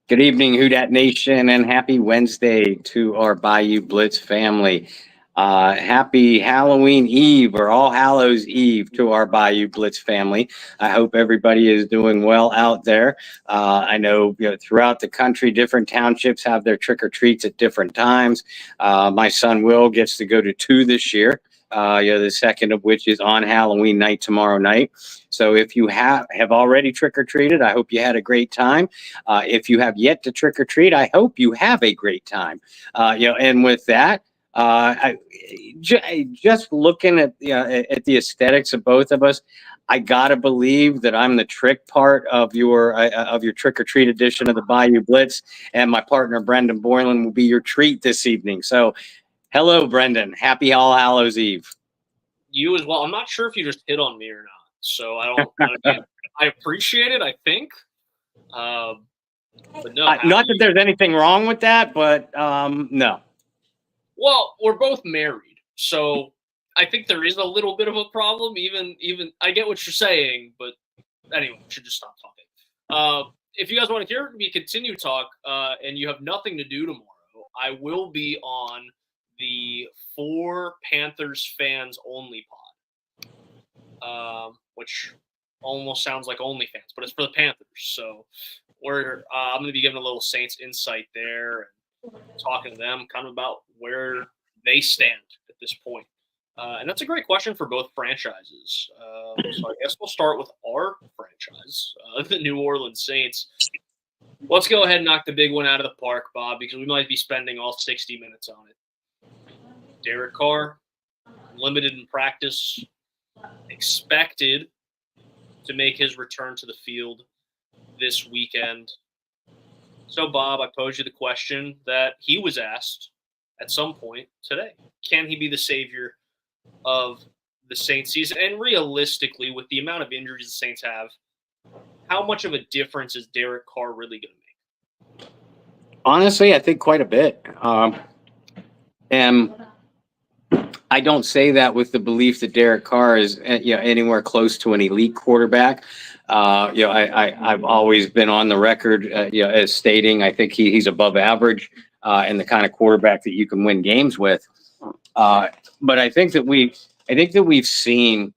Good evening, Who Dat Nation, and happy Wednesday to our Bayou Blitz family. Happy Halloween Eve or All Hallows Eve to our Bayou Blitz family. I hope everybody is doing well out there. I know, throughout the country, different townships have their trick or treats at different times. My son Will gets to go to two this year. The second of which is on Halloween night tomorrow night. So if you have already trick or treated, I hope you had a great time. If you have yet to trick or treat, I hope you have a great time. And with that, just looking at the aesthetics of both of us, I gotta believe that I'm the trick part of your trick or treat edition of the Bayou Blitz, and my partner Brendan Boylan will be your treat this evening. So, hello, Brendan. Happy All Hallows Eve. You as well. I'm not sure if you just hit on me or not, so I appreciate it. I think. But no, not that there's anything wrong with that, but no. Well, we're both married, so I think there is a little bit of a problem. Even I get what you're saying, but anyway, we should just stop talking. If you guys want to hear me continue talk, and you have nothing to do tomorrow, I will be on the For Panthers Fans Only pod, which almost sounds like OnlyFans, but it's for the Panthers. So I'm going to be giving a little Saints insight there and talking to them kind of about where they stand at this point. And that's a great question for both franchises. So I guess we'll start with our franchise, the New Orleans Saints. Let's go ahead and knock the big one out of the park, Bob, because we might be spending all 60 minutes on it. Derek Carr, limited in practice, expected to make his return to the field this weekend. So, Bob, I posed you the question that he was asked at some point today. Can he be the savior of the Saints season? And realistically, with the amount of injuries the Saints have, how much of a difference is Derek Carr really going to make? Honestly, I think quite a bit. And I don't say that with the belief that Derek Carr is anywhere close to an elite quarterback. I've always been on the record as stating I think he's above average and the kind of quarterback that you can win games with. But I think that we've seen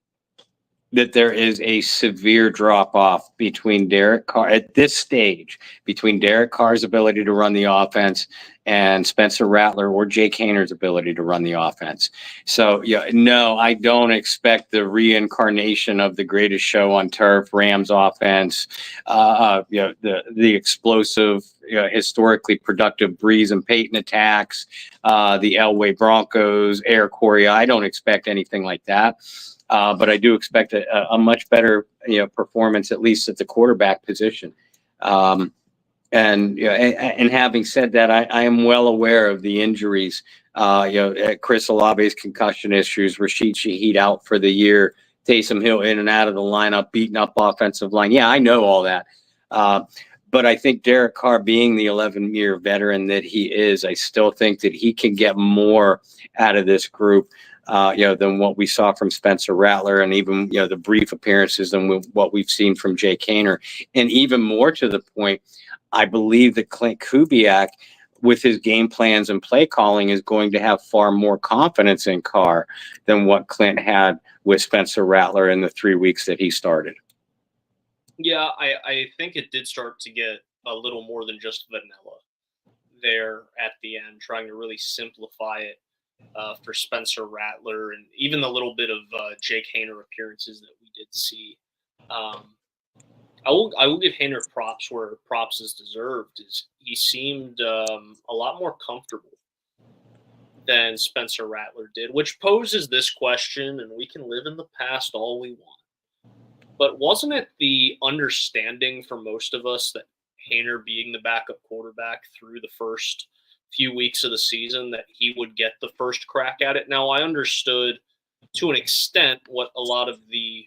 that there is a severe drop off between Derek Carr at this stage, between Derek Carr's ability to run the offense and Spencer Rattler or Jake Hayner's ability to run the offense. So, no, I don't expect the reincarnation of the greatest show on turf, Rams offense, the explosive, historically productive Breeze and Peyton attacks, the Elway Broncos, Air Coria. I don't expect anything like that. But I do expect a much better, performance, at least at the quarterback position. And having said that, I am well aware of the injuries. Chris Olave's concussion issues, Rashid Shaheed out for the year, Taysom Hill in and out of the lineup, beating up offensive line. Yeah, I know all that. But I think Derek Carr, being the 11-year veteran that he is, I still think that he can get more out of this group. Than what we saw from Spencer Rattler, and even the brief appearances than what we've seen from Jake Hayner. And even more to the point, I believe that Clint Kubiak, with his game plans and play calling, is going to have far more confidence in Carr than what Clint had with Spencer Rattler in the 3 weeks that he started. Yeah, I think it did start to get a little more than just vanilla there at the end, trying to really simplify it. For Spencer Rattler and even the little bit of Jake Hayner appearances that we did see. I will give Hayner props where props is deserved. He seemed a lot more comfortable than Spencer Rattler did, which poses this question, and we can live in the past all we want. But wasn't it the understanding for most of us that Hayner, being the backup quarterback through the first few weeks of the season, that he would get the first crack at it? Now, I understood to an extent what a lot of the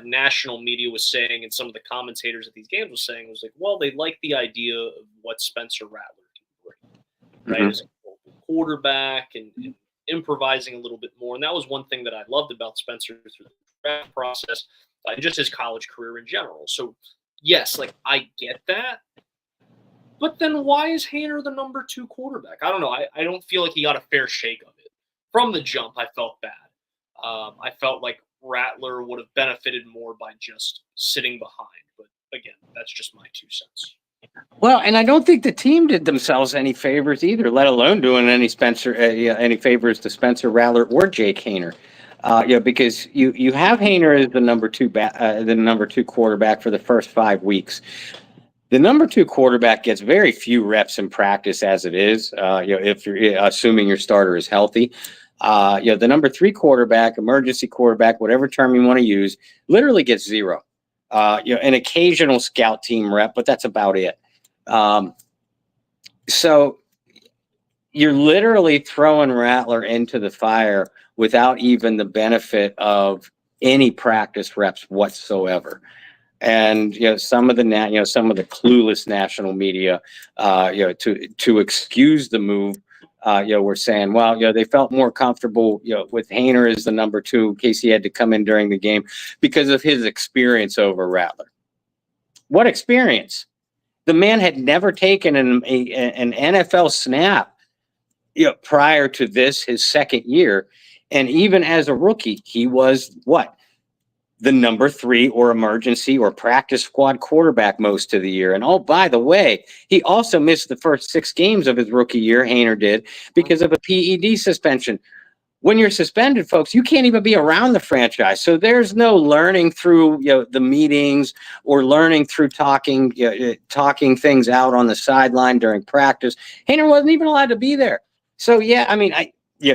national media was saying, and some of the commentators at these games was saying, was like, well, they like the idea of what Spencer Rattler can bring, right? As a quarterback and improvising a little bit more. And that was one thing that I loved about Spencer through the draft process and just his college career in general. So, yes, I get that. But then why is Haener the number 2 quarterback? I don't know. I don't feel like he got a fair shake of it. From the jump, I felt bad. I felt like Rattler would have benefited more by just sitting behind. But again, that's just my 2 cents. Well, and I don't think the team did themselves any favors either, let alone doing any favors to Spencer Rattler or Jake Haener. Because you have Haener as the number 2 quarterback for the first 5 weeks. The number 2 quarterback gets very few reps in practice as it is. If you're assuming your starter is healthy. The number 3 quarterback, emergency quarterback, whatever term you want to use, literally gets 0. An occasional scout team rep, but that's about it. So you're literally throwing Rattler into the fire without even the benefit of any practice reps whatsoever. And some of the clueless national media, to excuse the move, we're saying, well, they felt more comfortable, with Haener as the number 2 in case he had to come in during the game because of his experience over Rattler. What experience? The man had never taken an NFL snap, prior to this, his second year, and even as a rookie, he was what? The number 3 or emergency or practice squad quarterback most of the year. And oh, by the way, he also missed the first 6 games of his rookie year, Haener did, because of a PED suspension. When you're suspended, folks, you can't even be around the franchise. So there's no learning through the meetings or learning through talking things out on the sideline during practice. Haener wasn't even allowed to be there. So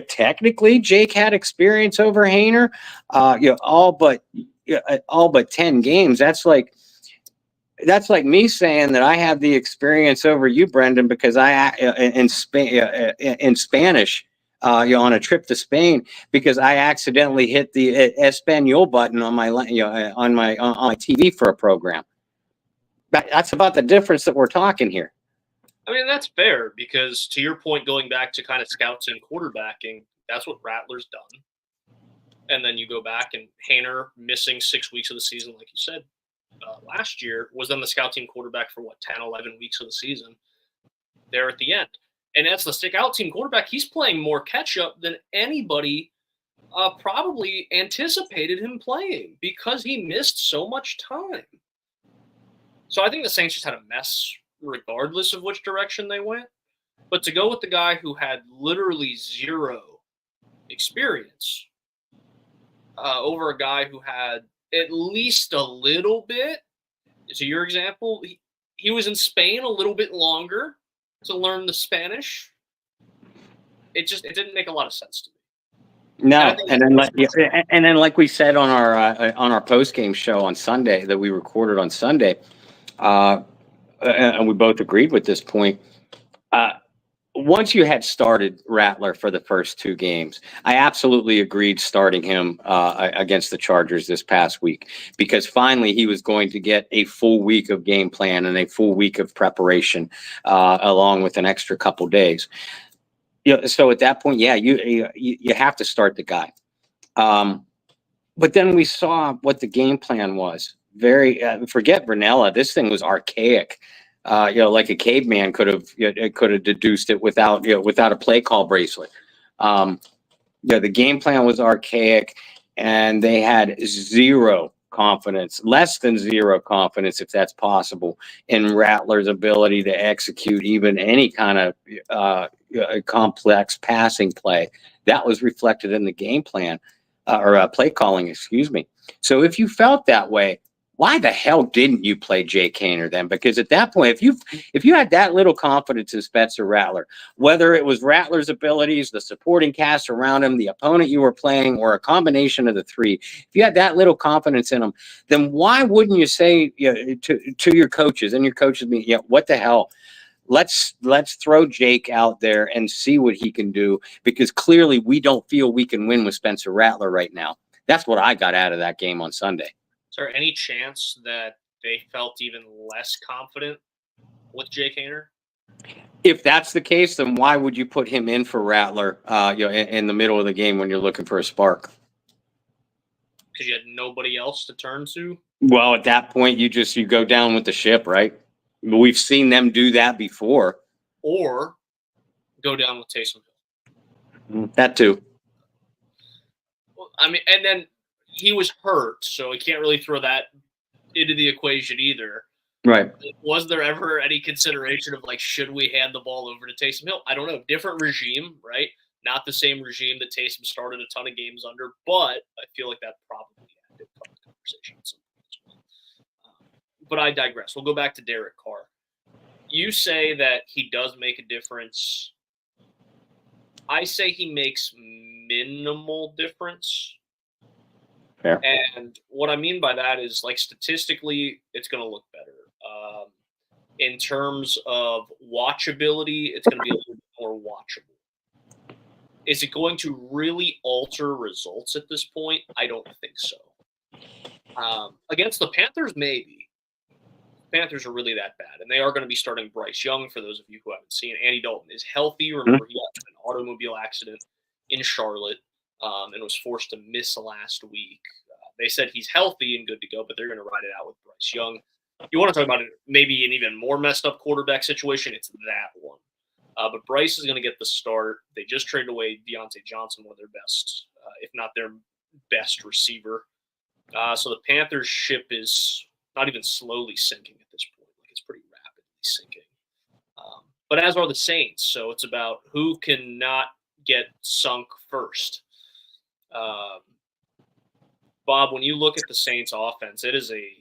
technically Jake had experience over Haener, all but 10 games. That's like me saying that I have the experience over you, Brendan, because I in Spanish, on a trip to Spain, because I accidentally hit the Espanol button on my on my TV for a program. That's about the difference that we're talking here. I mean, that's fair because to your point, going back to kind of scouts and quarterbacking, that's what Rattler's done. And then you go back and Haener missing 6 weeks of the season, like you said, last year was then the scout team quarterback for 10, 11 weeks of the season there at the end. And as the scout team quarterback, he's playing more catch up than anybody probably anticipated him playing because he missed so much time. So I think the Saints just had a mess regardless of which direction they went. But to go with the guy who had literally 0 experience over a guy who had at least a little bit, to your example, he was in Spain a little bit longer to learn the Spanish. It didn't make a lot of sense to me. No, and then like we said on our post game show on Sunday that we recorded on Sunday, and we both agreed with this point. Once you had started Rattler for the first 2 games, I absolutely agreed starting him against the Chargers this past week because finally he was going to get a full week of game plan and a full week of preparation along with an extra couple days. So at that point, you have to start the guy. But then we saw what the game plan was. Forget Vernella. This thing was archaic. Like a caveman could have deduced it without a play call bracelet. The game plan was archaic, and they had 0 confidence, less than 0 confidence, if that's possible, in Rattler's ability to execute even any kind of complex passing play. That was reflected in the game plan or play calling, excuse me. So if you felt that way, why the hell didn't you play Jake Haener then? Because at that point, if you had that little confidence in Spencer Rattler, whether it was Rattler's abilities, the supporting cast around him, the opponent you were playing, or a combination of the 3, if you had that little confidence in him, then why wouldn't you say to your coaches and your coaches be, what the hell? Let's throw Jake out there and see what he can do, because clearly we don't feel we can win with Spencer Rattler right now. That's what I got out of that game on Sunday. Is there any chance that they felt even less confident with Jake Haener? If that's the case, then why would you put him in for Rattler, in the middle of the game when you're looking for a spark? Because you had nobody else to turn to. Well, at that point, you go down with the ship, right? We've seen them do that before. Or go down with Taysom Hill. That too. Well, I mean, and then he was hurt, so he can't really throw that into the equation either. Right. Was there ever any consideration of, like, should we hand the ball over to Taysom Hill? I don't know. Different regime, right? Not the same regime that Taysom started a ton of games under, but I feel like that probably had to come to conversation at some point as well. But I digress. We'll go back to Derek Carr. You say that he does make a difference. I say he makes minimal difference. Fair. And what I mean by that is, like, statistically, it's going to look better. In terms of watchability, it's going to be a little bit more watchable. Is it going to really alter results at this point? I don't think so. Against the Panthers, maybe. Panthers are really that bad, and they are going to be starting Bryce Young. For those of you who haven't seen, Andy Dalton is healthy. Remember, he got an automobile accident in Charlotte and was forced to miss last week. They said he's healthy and good to go, but they're going to ride it out with Bryce Young. You want to talk about it, maybe an even more messed up quarterback situation, it's that one. But Bryce is going to get the start. They just traded away Deontay Johnson, one of their best, if not their best receiver. So the Panthers ship is not even slowly sinking at this point. Like, it's pretty rapidly sinking. But as are the Saints. So it's about who can not get sunk first. Bob, when you look at the Saints offense, it is a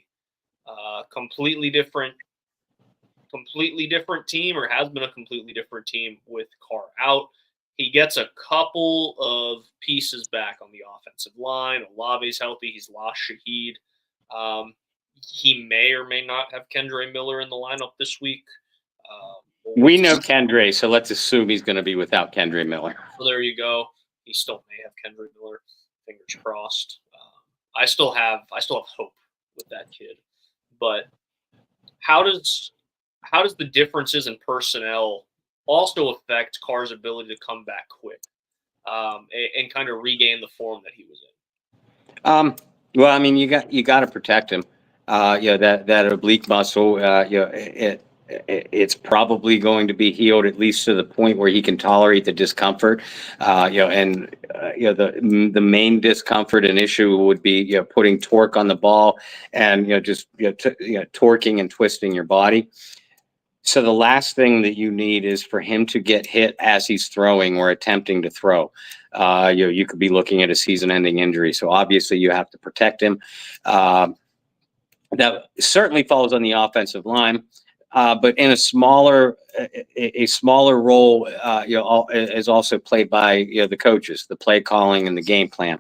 completely different team, or has been a completely different team with Carr out. He gets a couple of pieces back on the offensive line. Olave's healthy. He's lost Shaheed. He may or may not have Kendre Miller in the lineup this week. We know Kendre, so let's assume he's going to be without Kendre Miller. So there you go. He still may have Kendre Miller. Fingers crossed. I still have hope with that kid. But how does the differences in personnel also affect Carr's ability to come back quick and kind of regain the form that he was in? Well, I mean, you got to protect him. That oblique muscle, it's probably going to be healed at least to the point where he can tolerate the discomfort. The main discomfort and issue would be putting torque on the ball and torquing and twisting your body. So the last thing that you need is for him to get hit as he's throwing or attempting to throw. You could be looking at a season-ending injury. So obviously you have to protect him. That certainly falls on the offensive line. But in a smaller role, is also played by the coaches, the play calling and the game plan.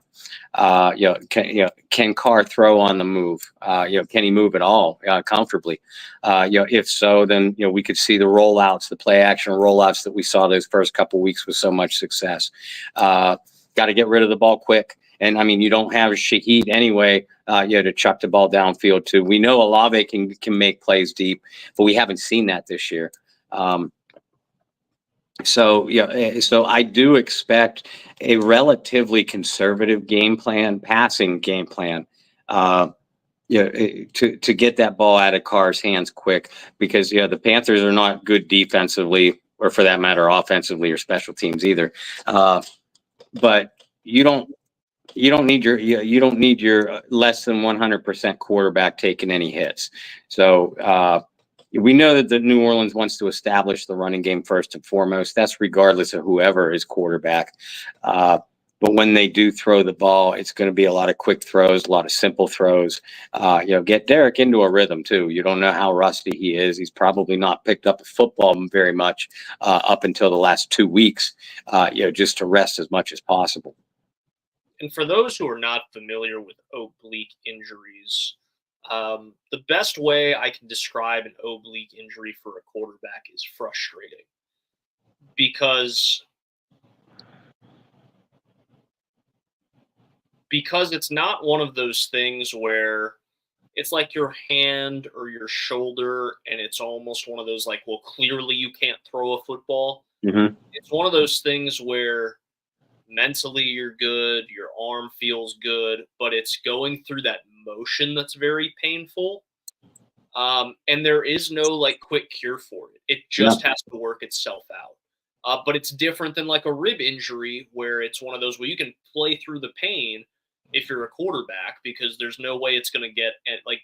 Can Carr throw on the move? Can he move at all comfortably? If so, then we could see the rollouts, the play action rollouts that we saw those first couple weeks with so much success. Got to get rid of the ball quick. And I mean, you don't have Shaheed anyway, to chuck the ball downfield to. We know Olave can make plays deep, but we haven't seen that this year. So I do expect a relatively conservative passing game plan, to get that ball out of Carr's hands quick, because the Panthers are not good defensively, or for that matter, offensively or special teams either. But you don't need your less than 100% quarterback taking any hits. So we know that the New Orleans wants to establish the running game first and foremost. That's regardless of whoever is quarterback. But when they do throw the ball, it's going to be a lot of quick throws, a lot of simple throws. Get Derek into a rhythm too. You don't know how rusty he is. He's probably not picked up a football very much up until the last 2 weeks. Just to rest as much as possible. And for those who are not familiar with oblique injuries, the best way I can describe an oblique injury for a quarterback is frustrating, because it's not one of those things where it's like your hand or your shoulder and it's almost one of those, like, well, clearly you can't throw a football. Mm-hmm. It's one of those things where mentally you're good, your arm feels good, but it's going through that motion that's very painful. And there is no like quick cure for it. It just has to work itself out. But it's different than like a rib injury where it's one of those where you can play through the pain if you're a quarterback because there's no way it's going to get like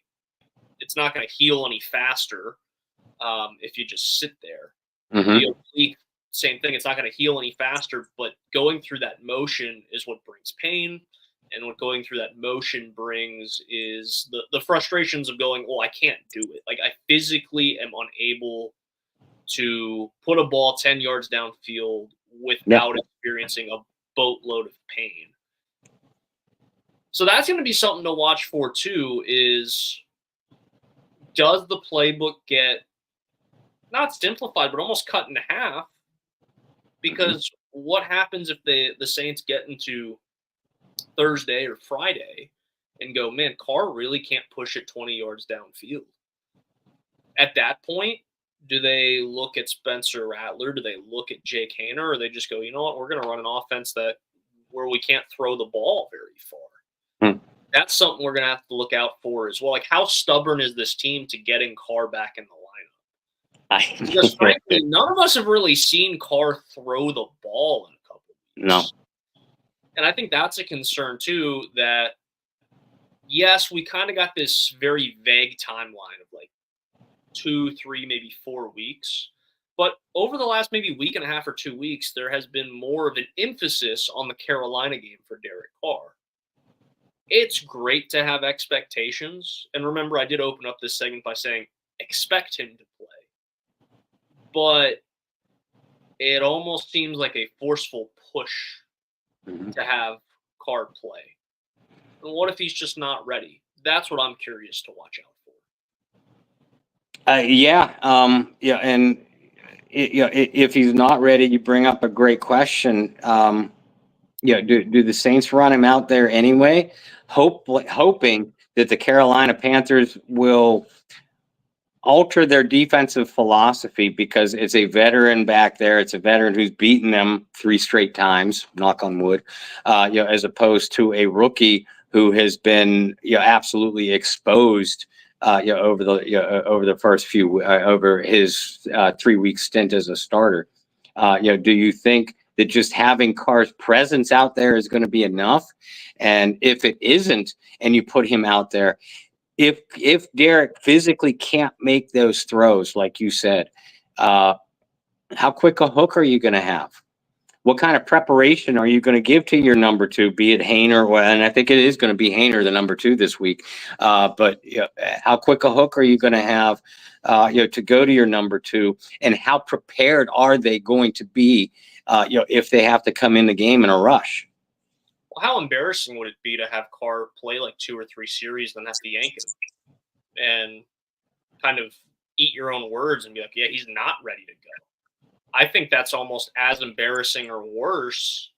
it's not going to heal any faster if you just sit there. The oblique, same thing. It's not going to heal any faster, but going through that motion is what brings pain. And what going through that motion brings is the frustrations of going, well, I can't do it. Like I physically am unable to put a ball 10 yards downfield without experiencing a boatload of pain. So that's going to be something to watch for too, is does the playbook get not simplified, but almost cut in half? Because what happens if the Saints get into Thursday or Friday and go, man, Carr really can't push it 20 yards downfield? At that point, do they look at Spencer Rattler? Do they look at Jake Haener? Or they just go, you know what, we're going to run an offense where we can't throw the ball very far? That's something we're going to have to look out for as well. Like, how stubborn is this team to getting Carr back in the lineup? Because frankly, none of us have really seen Carr throw the ball in a couple of weeks. No. And I think that's a concern too, that yes, we kind of got this very vague timeline of like 2, 3, maybe 4 weeks. But over the last maybe week and a half or 2 weeks, there has been more of an emphasis on the Carolina game for Derek Carr. It's great to have expectations. And remember, I did open up this segment by saying, expect him to play. But it almost seems like a forceful push to have Carr play. And what if he's just not ready? That's what I'm curious to watch out for. And if he's not ready, you bring up a great question. Do the Saints run him out there anyway, hoping that the Carolina Panthers will alter their defensive philosophy because it's a veteran back there. It's a veteran who's beaten them 3 straight times, knock on wood, as opposed to a rookie who has been absolutely exposed over the first few over his 3-week stint as a starter. Do you think that just having Carr's presence out there is going to be enough? And if it isn't, and you put him out there, if Derek physically can't make those throws, like you said, how quick a hook are you going to have? What kind of preparation are you going to give to your number 2, be it Haener, and I think it is going to be Haener, the number 2 this week. But how quick a hook are you going to have, to go to your number 2, and how prepared are they going to be, if they have to come in the game in a rush? Well, how embarrassing would it be to have Carr play like 2 or 3 series, then have to yank him and kind of eat your own words and be like, yeah, he's not ready to go? I think that's almost as embarrassing or worse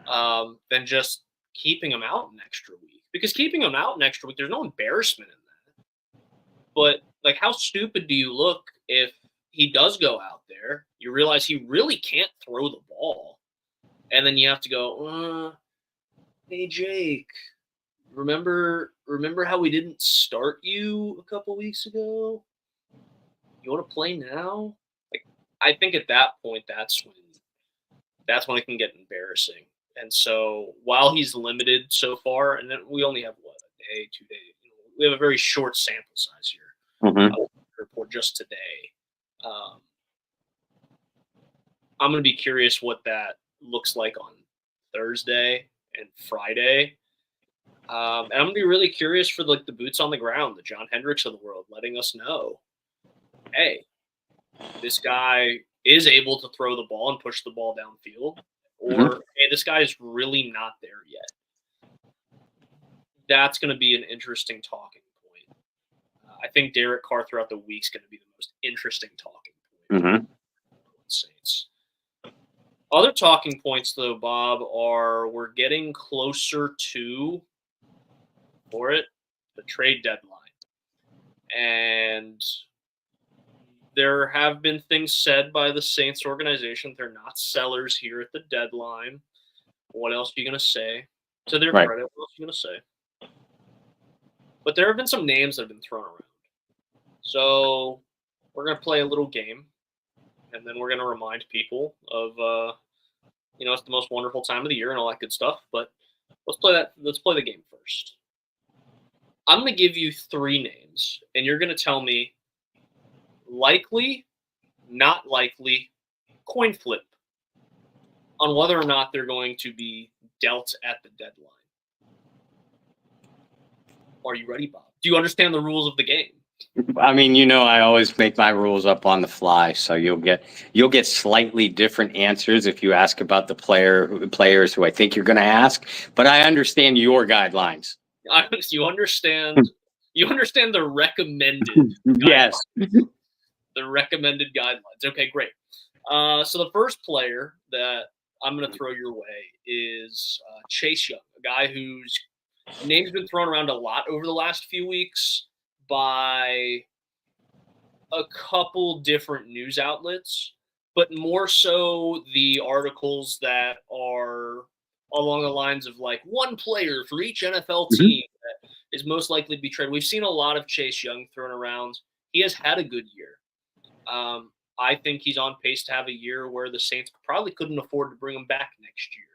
than just keeping him out an extra week. Because keeping him out an extra week, there's no embarrassment in that. But like, how stupid do you look if he does go out there, you realize he really can't throw the ball, and then you have to go, hey, Jake, remember how we didn't start you a couple weeks ago? You want to play now? Like, I think at that point, that's when it can get embarrassing. And so while he's limited so far, and then we only have, a day, 2 days. We have a very short sample size here. Report just today. I'm going to be curious what that looks like on Thursday and Friday. And I'm going to be really curious for like the boots on the ground, the John Hendricks of the world, letting us know, hey, this guy is able to throw the ball and push the ball downfield, or hey, this guy is really not there yet. That's going to be an interesting talking point. I think Derek Carr throughout the week is going to be the most interesting talking point. Saints. Other talking points, though, Bob, are we're getting closer to the trade deadline. And there have been things said by the Saints organization. They're not sellers here at the deadline. What else are you going to say? To their credit, what else are you going to say? But there have been some names that have been thrown around. So we're going to play a little game, and then we're going to remind people of, it's the most wonderful time of the year and all that good stuff. But let's play that. Let's play the game first. I'm going to give you 3 names, and you're going to tell me likely, not likely, coin flip on whether or not they're going to be dealt at the deadline. Are you ready, Bob? Do you understand the rules of the game? I mean, I always make my rules up on the fly, so you'll get slightly different answers if you ask about the players who I think you're going to ask. But I understand your guidelines. You understand the recommended. Yes. The recommended guidelines. Okay, great. So the first player that I'm going to throw your way is Chase Young, a guy whose name's been thrown around a lot over the last few weeks by a couple different news outlets, but more so the articles that are along the lines of like one player for each NFL team that is most likely to be traded. We've seen a lot of Chase Young thrown around. He has had a good year. I think he's on pace to have a year where the Saints probably couldn't afford to bring him back next year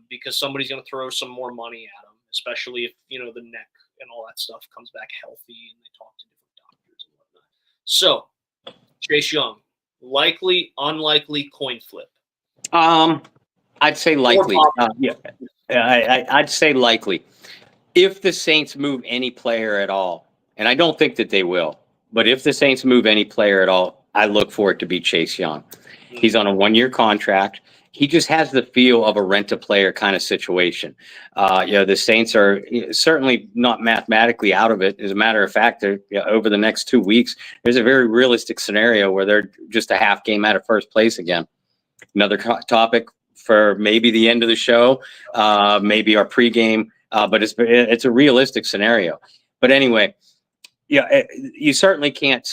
because somebody's going to throw some more money at him, especially if, the neck and all that stuff comes back healthy and they talk to different doctors and whatnot. So, Chase Young, likely, unlikely, coin flip. I'd say likely. I'd say likely. If the Saints move any player at all, and I don't think that they will, but if the Saints move any player at all, I look for it to be Chase Young. He's on a 1-year contract. He just has the feel of a rent-a-player kind of situation. The Saints are certainly not mathematically out of it. As a matter of fact, over the next 2 weeks, there's a very realistic scenario where they're just a half game out of first place again. Another topic for maybe the end of the show, maybe our pregame, but it's a realistic scenario. But anyway, you certainly can't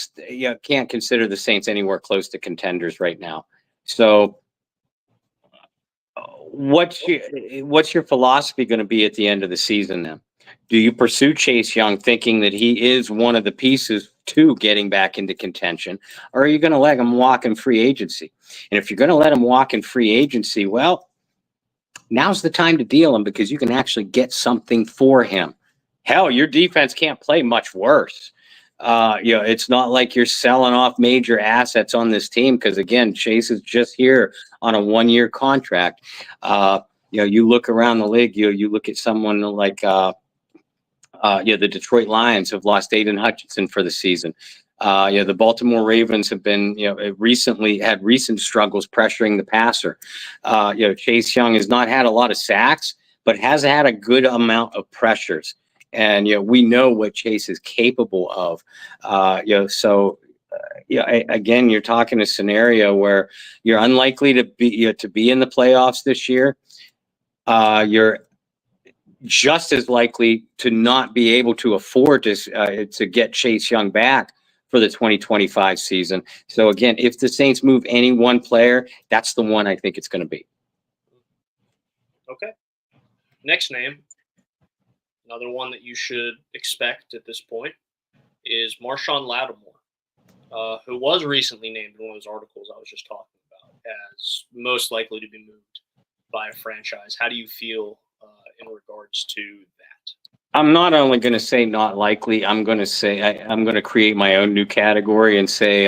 consider the Saints anywhere close to contenders right now. So what's your philosophy going to be at the end of the season then? Do you pursue Chase Young thinking that he is one of the pieces to getting back into contention, or are you going to let him walk in free agency? And if you're going to let him walk in free agency, well, now's the time to deal him because you can actually get something for him. Hell, your defense can't play much worse. It's not like you're selling off major assets on this team because, again, Chase is just here on a 1-year contract. You look around the league, you look at someone like the Detroit Lions have lost Aiden Hutchinson for the season. The Baltimore Ravens have been, recently had recent struggles pressuring the passer. Chase Young has not had a lot of sacks, but has had a good amount of pressures. And, we know what Chase is capable of. Again, you're talking a scenario where you're unlikely to be in the playoffs this year. You're just as likely to not be able to afford to get Chase Young back for the 2025 season. So again, if the Saints move any one player, that's the one I think it's going to be. Okay. Next name, another one that you should expect at this point, is Marshawn Lattimore, who was recently named in one of those articles I was just talking about as most likely to be moved by a franchise. How do you feel in regards to that? I'm not only going to say not likely, I'm going to say I'm going to create my own new category and say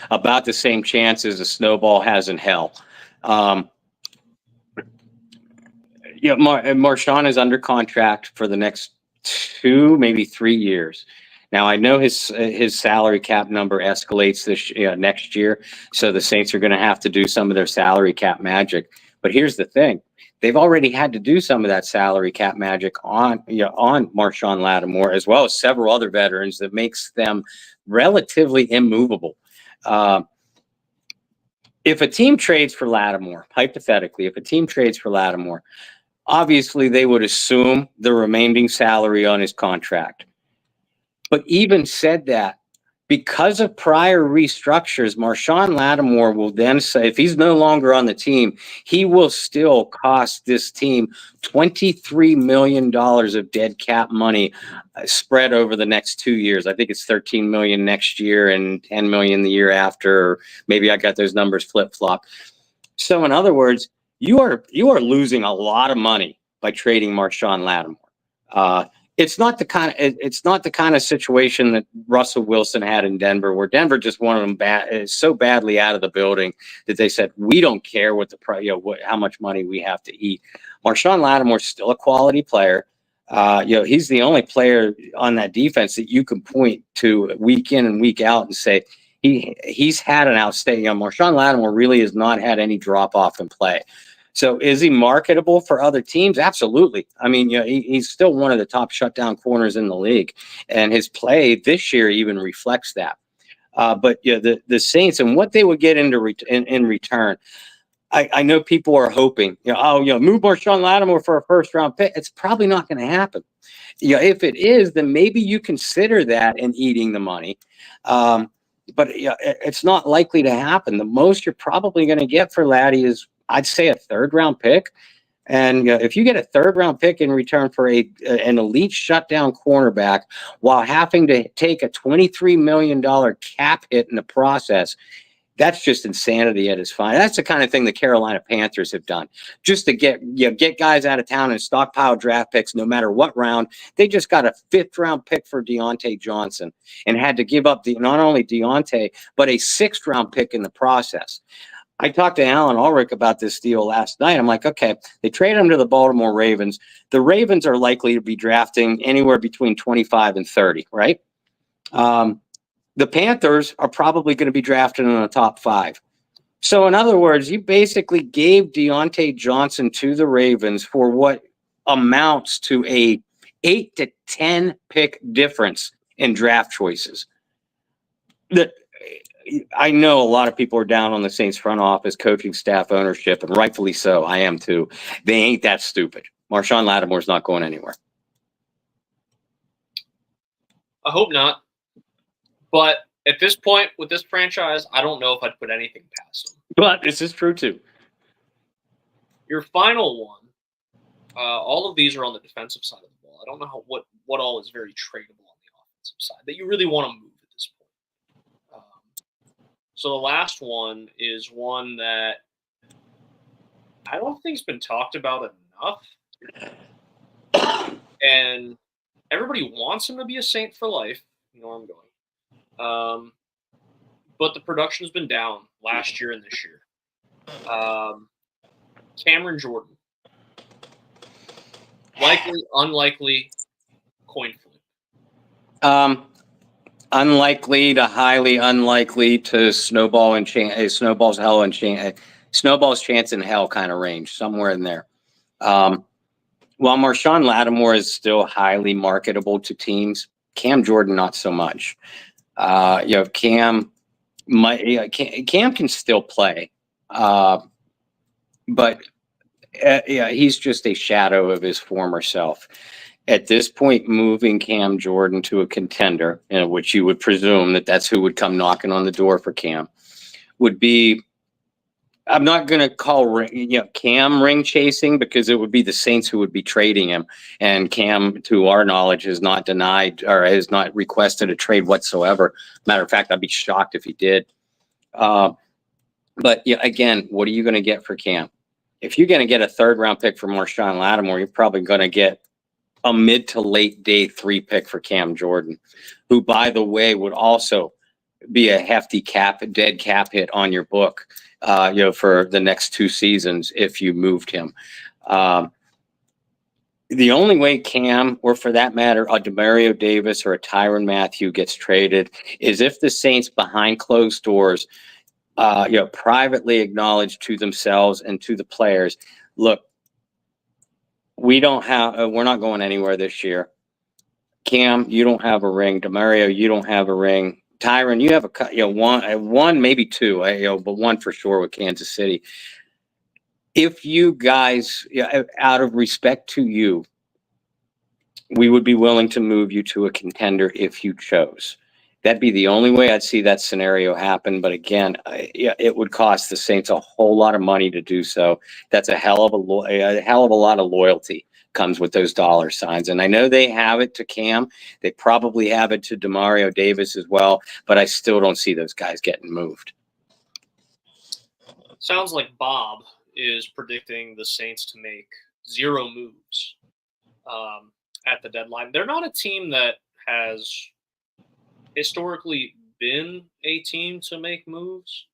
about the same chances a snowball has in hell. Marshawn is under contract for the next 2, maybe 3 years. Now, I know his salary cap number escalates next year, so the Saints are going to have to do some of their salary cap magic. But here's the thing. They've already had to do some of that salary cap magic on Marshawn Lattimore, as well as several other veterans that makes them relatively immovable. If a team trades for Lattimore, hypothetically, obviously they would assume the remaining salary on his contract. But even said that, because of prior restructures, Marshawn Lattimore will then say, if he's no longer on the team, he will still cost this team $23 million of dead cap money spread over the next 2 years. I think it's $13 million next year and $10 million the year after. Or maybe I got those numbers flip-flop. So in other words, you are losing a lot of money by trading Marshawn Lattimore. It's not the kind of situation that Russell Wilson had in Denver, where Denver just wanted him so badly out of the building that they said, we don't care what how much money we have to eat. Marshawn Lattimore's still a quality player. He's the only player on that defense that you can point to week in and week out and say he's had an outstanding. Marshawn Lattimore really has not had any drop off in play. So is he marketable for other teams? Absolutely. I mean, he's still one of the top shutdown corners in the league, and his play this year even reflects that. But the Saints and what they would get in return, I know people are hoping, move Marshawn Lattimore for a first-round pick. It's probably not going to happen. If it is, then maybe you consider that in eating the money. But it's not likely to happen. The most you're probably going to get for Laddie is, I'd say, a third-round pick. And if you get a third-round pick in return for an elite shutdown cornerback while having to take a $23 million cap hit in the process, that's just insanity at its finest. That's the kind of thing the Carolina Panthers have done, just to get guys out of town and stockpile draft picks no matter what round. They just got a fifth-round pick for Deontay Johnson and had to give up not only Deontay, but a sixth-round pick in the process. I talked to Alan Ulrich about this deal last night. I'm like, okay, they trade him to the Baltimore Ravens. The Ravens are likely to be drafting anywhere between 25 and 30, right? The Panthers are probably going to be drafted in the top 5. So in other words, you basically gave Deontay Johnson to the Ravens for what amounts to a 8 to 10 pick difference in draft choices. I know a lot of people are down on the Saints front office, coaching staff, ownership, and rightfully so. I am too. They ain't that stupid. Marshawn Lattimore's not going anywhere. I hope not. But at this point, with this franchise, I don't know if I'd put anything past them. But this is true too. Your final one, all of these are on the defensive side of the ball. I don't know what all is very tradable on the offensive side that you really want to move at this point. So the last one is one that I don't think's been talked about enough. And everybody wants him to be a Saint for life. You know where I'm going. But the production's been down last year and this year. Cameron Jordan. Likely, unlikely, coin flip. Unlikely to highly unlikely to snowball's chance in hell kind of range, somewhere in there. While Marshawn Lattimore is still highly marketable to teams, Cam Jordan not so much. Cam can still play, but he's just a shadow of his former self. At this point, moving Cam Jordan to a contender, which you would presume that's who would come knocking on the door for Cam, would be, I'm not going to call Cam ring chasing, because it would be the Saints who would be trading him. And Cam, to our knowledge, has not denied or has not requested a trade whatsoever. Matter of fact, I'd be shocked if he did. But again, what are you going to get for Cam? If you're going to get a third-round pick for Marshawn Lattimore, you're probably going to get a mid to late day 3 pick for Cam Jordan, who, by the way, would also be a hefty dead cap hit on your book, for the next 2 seasons if you moved him. The only way Cam, or for that matter, a Demario Davis or a Tyrann Mathieu gets traded is if the Saints, behind closed doors, privately acknowledge to themselves and to the players, look, we're not going anywhere this year. Cam, you don't have a ring. Demario, you don't have a ring. Tyrann, you have one, maybe 2, but 1 for sure with Kansas City. If you guys, out of respect to we would be willing to move you to a contender if you chose. That'd be the only way I'd see that scenario happen. But again, yeah, it would cost the Saints a whole lot of money to do so. That's a hell of a lot of loyalty comes with those dollar signs. And I know they have it to Cam. They probably have it to Demario Davis as well. But I still don't see those guys getting moved. Sounds like Bob is predicting the Saints to make 0 moves at the deadline. They're not a team that has historically been a team to make moves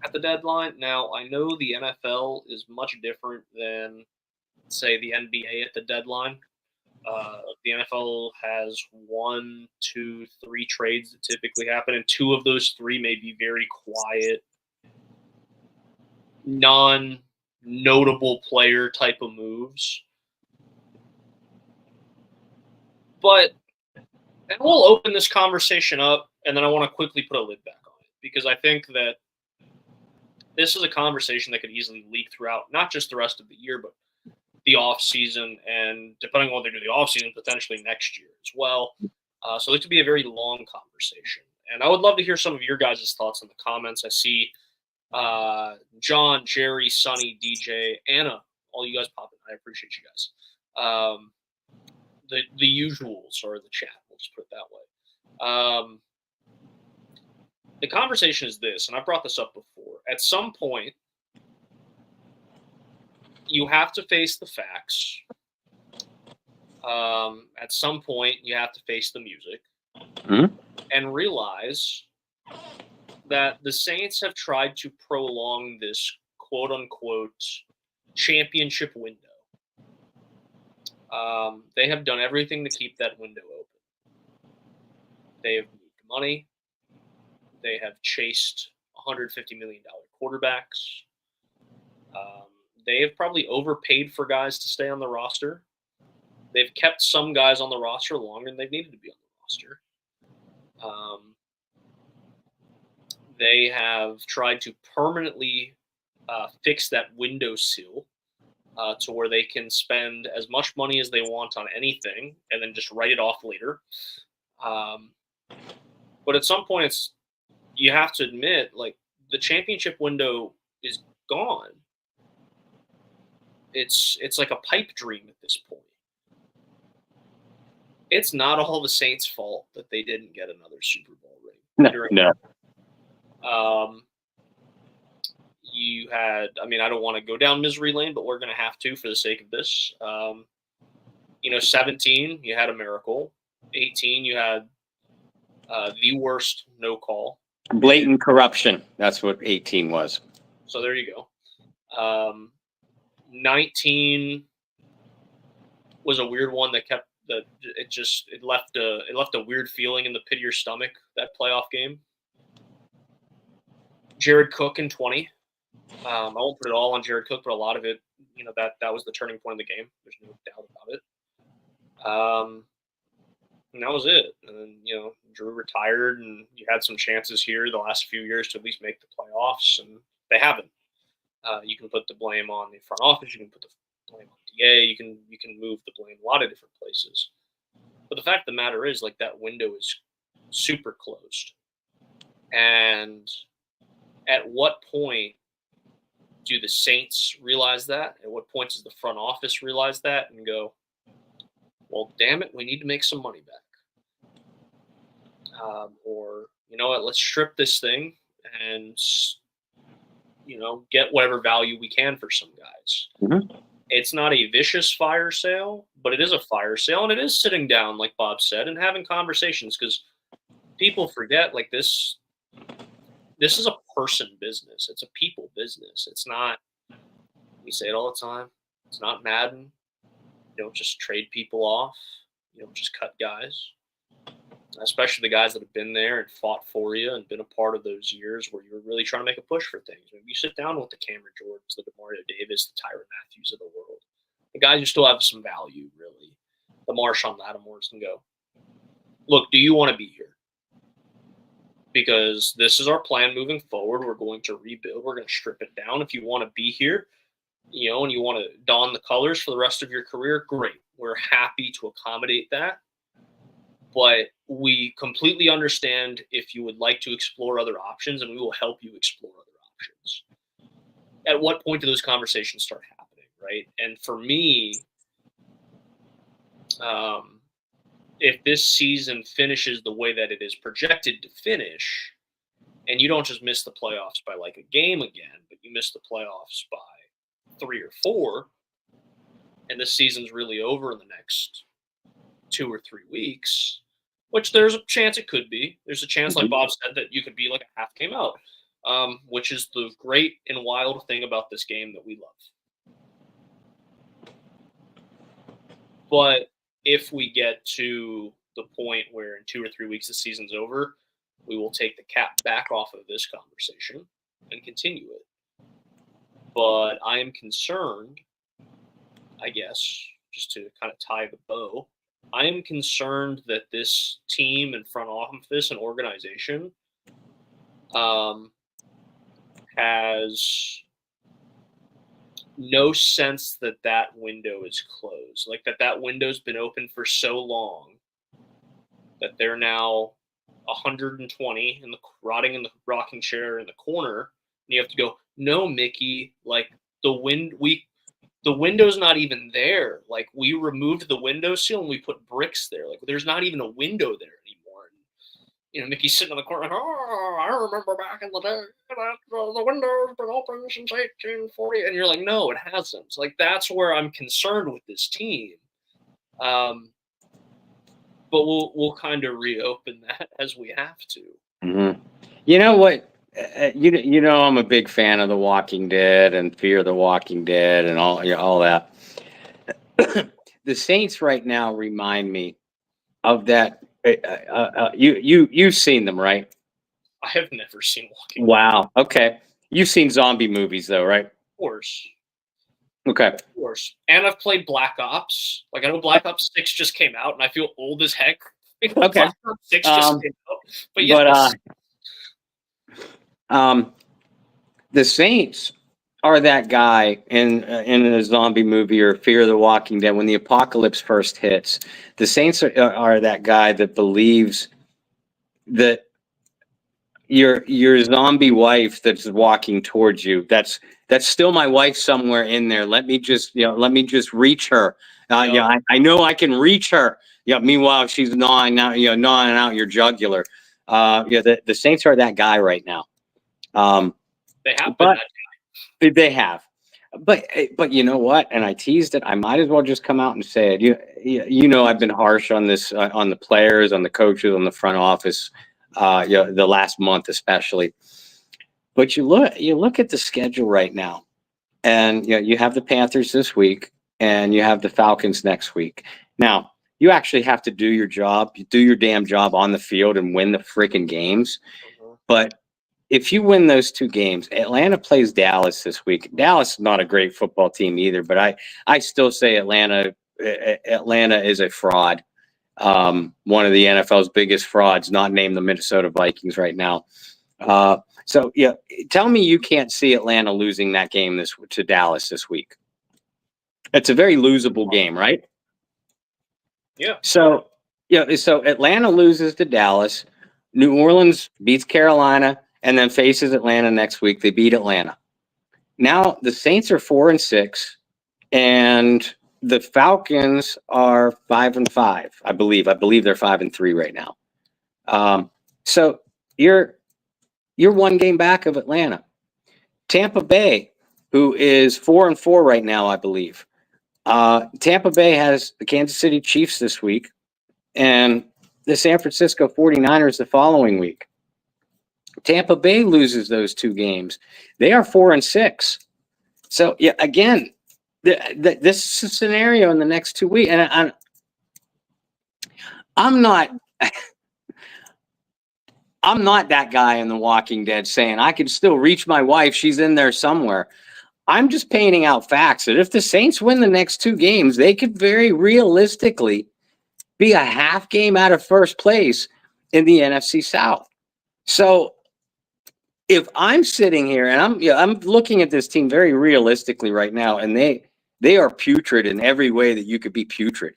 at the deadline. Now, I know the NFL is much different than, say, the NBA at the deadline. The NFL has 1, 2, 3 trades that typically happen, and 2 of those 3 may be very quiet, non-notable player type of moves. But, and we'll open this conversation up, and then I want to quickly put a lid back on it, because I think that this is a conversation that could easily leak throughout not just the rest of the year, but the offseason, and depending on what they do the offseason, potentially next year as well. So it could be a very long conversation. And I would love to hear some of your guys' thoughts in the comments. I see John, Jerry, Sonny, DJ, Anna, all you guys popping. I appreciate you guys. The usuals or the chat, we'll just put it that way. The conversation is this, and I brought this up before. At some point, you have to face the facts. At some point, you have to face the music and realize that the Saints have tried to prolong this quote-unquote championship window. They have done everything to keep that window open. They have moved money. They have chased $150 million quarterbacks. They have probably overpaid for guys to stay on the roster. They've kept some guys on the roster longer than they've needed to be on the roster. They have tried to permanently fix that windowsill to where they can spend as much money as they want on anything and then just write it off later. But at some point, you have to admit, like, the championship window is gone. It's like a pipe dream at this point. It's not all the Saints' fault that they didn't get another Super Bowl ring. No. You had, I mean, I don't want to go down misery lane, but we're going to have to for the sake of this. 17, you had a miracle. 18, you had the worst no call. Blatant corruption. That's what 18 was. So there you go. 19 was a weird one that kept it left a weird feeling in the pit of your stomach, that playoff game. Jared Cook in 20. I won't put it all on Jared Cook, but a lot of it, that was the turning point of the game. There's no doubt about it. And that was it. And then, Drew retired, and you had some chances here the last few years to at least make the playoffs, and they haven't. You can put the blame on the front office. You can put the blame on DA. You can move the blame a lot of different places. But the fact of the matter is, like, that window is super closed. And at what point do the Saints realize that? At what point does the front office realize that and go, well, damn it, we need to make some money back? Or, you know what, let's strip this thing and, get whatever value we can for some guys. Mm-hmm. It's not a vicious fire sale, but it is a fire sale, and it is sitting down, like Bob said, and having conversations, because people forget, like, this is a person business. It's a people business. It's not, we say it all the time, it's not Madden. You don't just trade people off. You don't just cut guys. Especially the guys that have been there and fought for you and been a part of those years where you're really trying to make a push for things. When you sit down with the Cameron Jordans, the Demario Davis, the Tyrann Matthews of the world, the guys who still have some value, really, the Marshawn Lattimores, and go, look, do you want to be here? Because this is our plan moving forward. We're going to rebuild. We're going to strip it down. If you want to be here, and you want to don the colors for the rest of your career, great. We're happy to accommodate that. but we completely understand if you would like to explore other options, and we will help you explore other options. At what point do those conversations start happening, right? And for me, if this season finishes the way that it is projected to finish, and you don't just miss the playoffs by like a game again, but you miss the playoffs by 3 or 4, and this season's really over in the next 2 or 3 weeks, which there's a chance it could be. There's a chance, like Bob said, that you could be like a half game out, which is the great and wild thing about this game that we love. But if we get to the point where in 2 or 3 weeks the season's over, we will take the cap back off of this conversation and continue it. But I am concerned, I guess, just to kind of tie the bow, I am concerned that this team and front office and organization has no sense that that window is closed. Like that window's been open for so long that they're now 120 and rotting in the rocking chair in the corner. And you have to go, no, Mickey, like the window's not even there. Like we removed the window sill and we put bricks there. Like there's not even a window there anymore. And, Mickey's sitting in the corner. Oh, I remember back in the day that the window's been open since 1840. And you're like, no, it hasn't. Like that's where I'm concerned with this team. But we'll kind of reopen that as we have to. Mm-hmm. You know what? I'm a big fan of The Walking Dead and Fear the Walking Dead and all that. The Saints right now remind me of that. You've seen them, right? I have never seen Walking Dead. Wow. Okay. You've seen zombie movies though, right? Of course. Okay. Of course. And I've played Black Ops. Like I know Black Ops 6 just came out and I feel old as heck. Okay. Black Ops 6 just came out. But yes. The Saints are that guy in a zombie movie or Fear the Walking Dead when the apocalypse first hits. The Saints are that guy that believes that your zombie wife that's walking towards you, that's still my wife somewhere in there. Let me just reach her. I know I can reach her. Meanwhile she's gnawing out your jugular. The Saints are that guy right now. They have been that guy. They have. But you know what? And I teased it. I might as well just come out and say it. I've been harsh on this, on the players, on the coaches, on the front office, the last month especially. But you look at the schedule right now, and you have the Panthers this week, and you have the Falcons next week. Now you actually have to do your job, do your damn job on the field, and win the freaking games. Mm-hmm. But if you win those 2 games, Atlanta plays Dallas this week. Dallas is not a great football team either, but I still say Atlanta is a fraud. One of the NFL's biggest frauds, not named the Minnesota Vikings right now. So tell me you can't see Atlanta losing that game to Dallas this week. It's a very losable game, right? Yeah. So Atlanta loses to Dallas. New Orleans beats Carolina and then faces Atlanta next week. They beat Atlanta. Now the Saints are 4-6, and the Falcons are 5-5. I believe they're 5-3 right now. So you're 1 game back of Atlanta. Tampa Bay, who is 4-4 right now, I believe. Tampa Bay has the Kansas City Chiefs this week, and the San Francisco 49ers the following week. Tampa Bay loses those 2 games. They are 4-6. So again, this is a scenario in the next 2 weeks, and I'm not that guy in The Walking Dead saying I can still reach my wife. She's in there somewhere. I'm just painting out facts that if the Saints win the next 2 games, they could very realistically be a half game out of first place in the NFC South. So if I'm sitting here and I'm looking at this team very realistically right now, and they are putrid in every way that you could be putrid.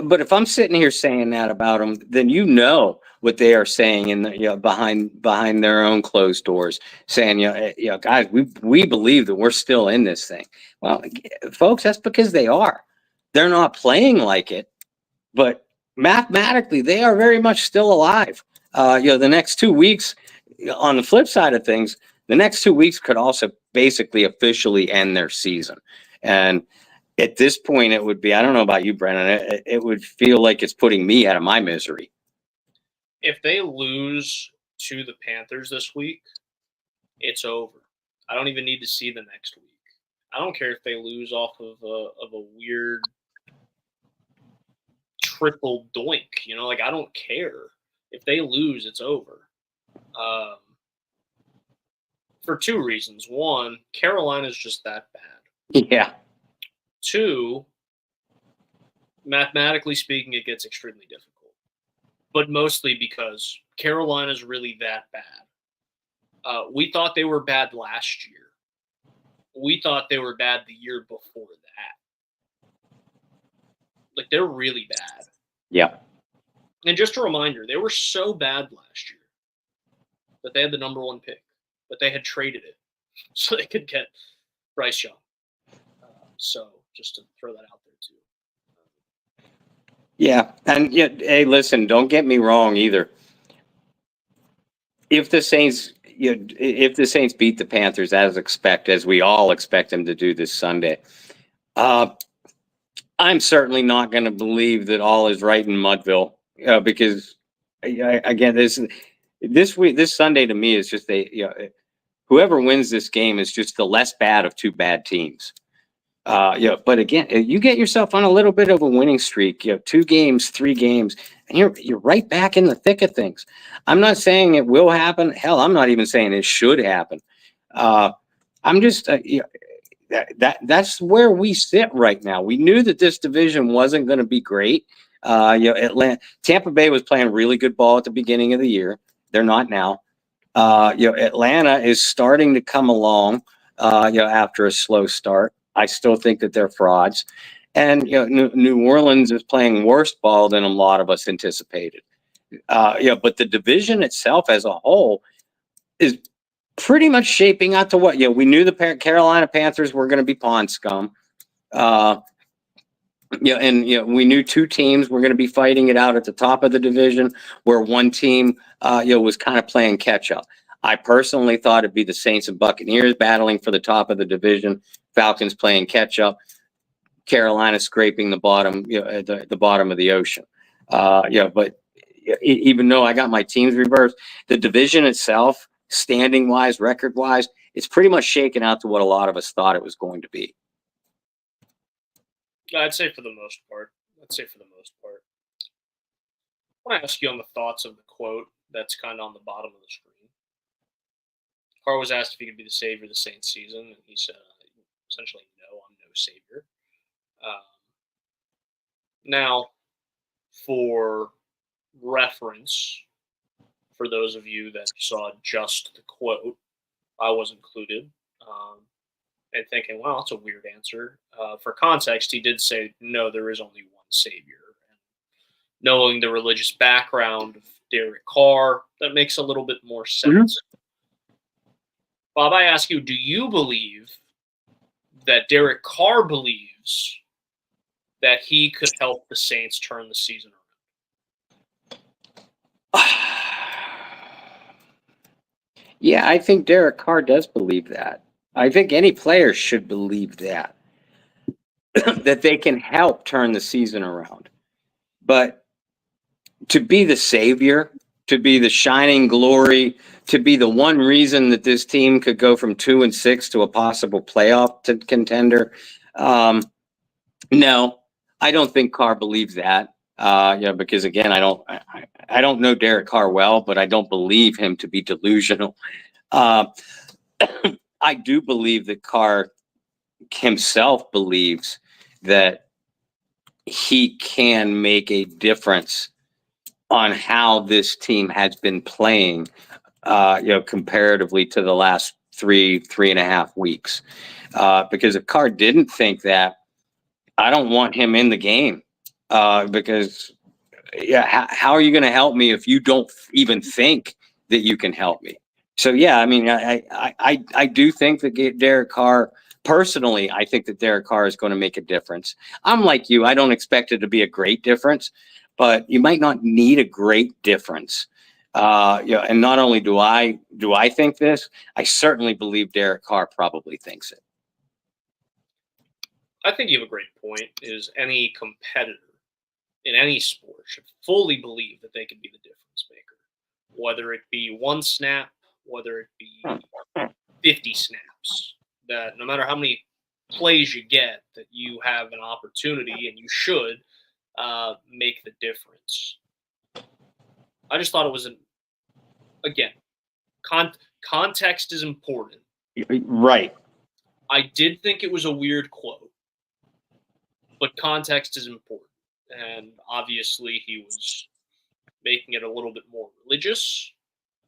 But if I'm sitting here saying that about them, then you know what they are saying in the behind their own closed doors, saying guys, we believe that we're still in this thing. Well, folks, that's because they are. They're not playing like it, but mathematically they are very much still alive. The next 2 weeks, on the flip side of things, the next 2 weeks could also basically officially end their season. And at this point, it would be, I don't know about you, Brennan, it would feel like it's putting me out of my misery. If they lose to the Panthers this week, it's over. I don't even need to see the next week. I don't care if they lose off of a weird triple doink. I don't care. If they lose, it's over. For two reasons. One, Carolina's just that bad. Yeah. Two, mathematically speaking, it gets extremely difficult. But mostly because Carolina's really that bad. We thought they were bad last year. We thought they were bad the year before that. Like, they're really bad. Yeah. And just a reminder, they were so bad last year that they had the number 1 pick, but they had traded it so they could get Bryce Young. So just to throw that out there too. Yeah. And hey, listen, don't get me wrong either. If the Saints beat the Panthers as we all expect them to do this Sunday, I'm certainly not going to believe that all is right in Mudville, because again, this Sunday to me is just whoever wins this game is just the less bad of two bad teams. But again, you get yourself on a little bit of a winning streak, 2 games, 3 games, and you're right back in the thick of things. I'm not saying it will happen. Hell, I'm not even saying it should happen. I'm just, that's where we sit right now. We knew that this division wasn't going to be great. Tampa Bay was playing really good ball at the beginning of the year. They're not now. Atlanta is starting to come along, after a slow start. I still think that they're frauds. And New Orleans is playing worse ball than a lot of us anticipated. But the division itself as a whole is pretty much shaping out to what we knew the Carolina Panthers were going to be pond scum. And we knew 2 teams were going to be fighting it out at the top of the division, where one team was kind of playing catch up. I personally thought it'd be the Saints and Buccaneers battling for the top of the division. Falcons playing catch up, Carolina scraping the bottom, the bottom of the ocean. But even though I got my teams reversed, the division itself, standing wise, record wise, it's pretty much shaken out to what a lot of us thought it was going to be. I'd say for the most part. I want to ask you on the thoughts of the quote that's kind of on the bottom of the screen. Carr was asked if he could be the savior of the Saints season, and he said, essentially, no, I'm no savior. Now, for reference, for those of you that saw just the quote, I was included, and thinking, well, that's a weird answer. For context, he did say, no, there is only one savior. And knowing the religious background of Derek Carr, that makes a little bit more sense. Mm-hmm. Bob, I ask you, do you believe that Derek Carr believes that he could help the Saints turn the season around? Yeah, I think Derek Carr does believe that. I think any player should believe that, that they can help turn the season around. But to be the savior, to be the shining glory, to be the one reason that this team could go from 2-6 to a possible playoff contender, no, I don't think Carr believes that. Because again, I don't know Derek Carr well, but I don't believe him to be delusional. I do believe that Carr himself believes that he can make a difference on how this team has been playing, comparatively to the last 3.5 weeks. Because if Carr didn't think that, I don't want him in the game. because yeah, how are you going to help me if you don't even think that you can help me? So yeah, I mean, I do think that Derek Carr, personally, I think that Derek Carr is going to make a difference. I'm like you, I don't expect it to be a great difference, but you might not need a great difference. And not only do I think this, I certainly believe Derek Carr probably thinks it. I think you have a great point. Is any competitor in any sport should fully believe that they can be the difference maker, whether it be one snap, whether it be 50 snaps. That no matter how many plays you get, that you have an opportunity and you should make the difference. I just thought it was again, context is important. Right. I did think it was a weird quote, but context is important. And obviously he was making it a little bit more religious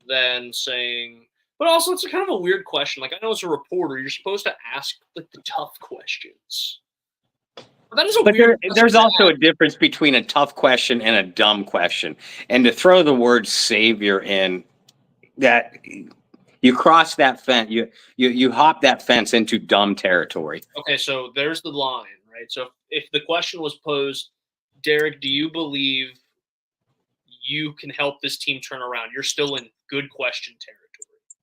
than saying, but also it's kind of a weird question. Like, I know as a reporter, you're supposed to ask like the tough questions. But that is a weird there's also a difference between a tough question and a dumb question. And to throw the word savior in, that you cross that fence, you hop that fence into dumb territory. Okay, so there's the line, right? So if the question was posed, Derek, do you believe you can help this team turn around? You're still in good question territory.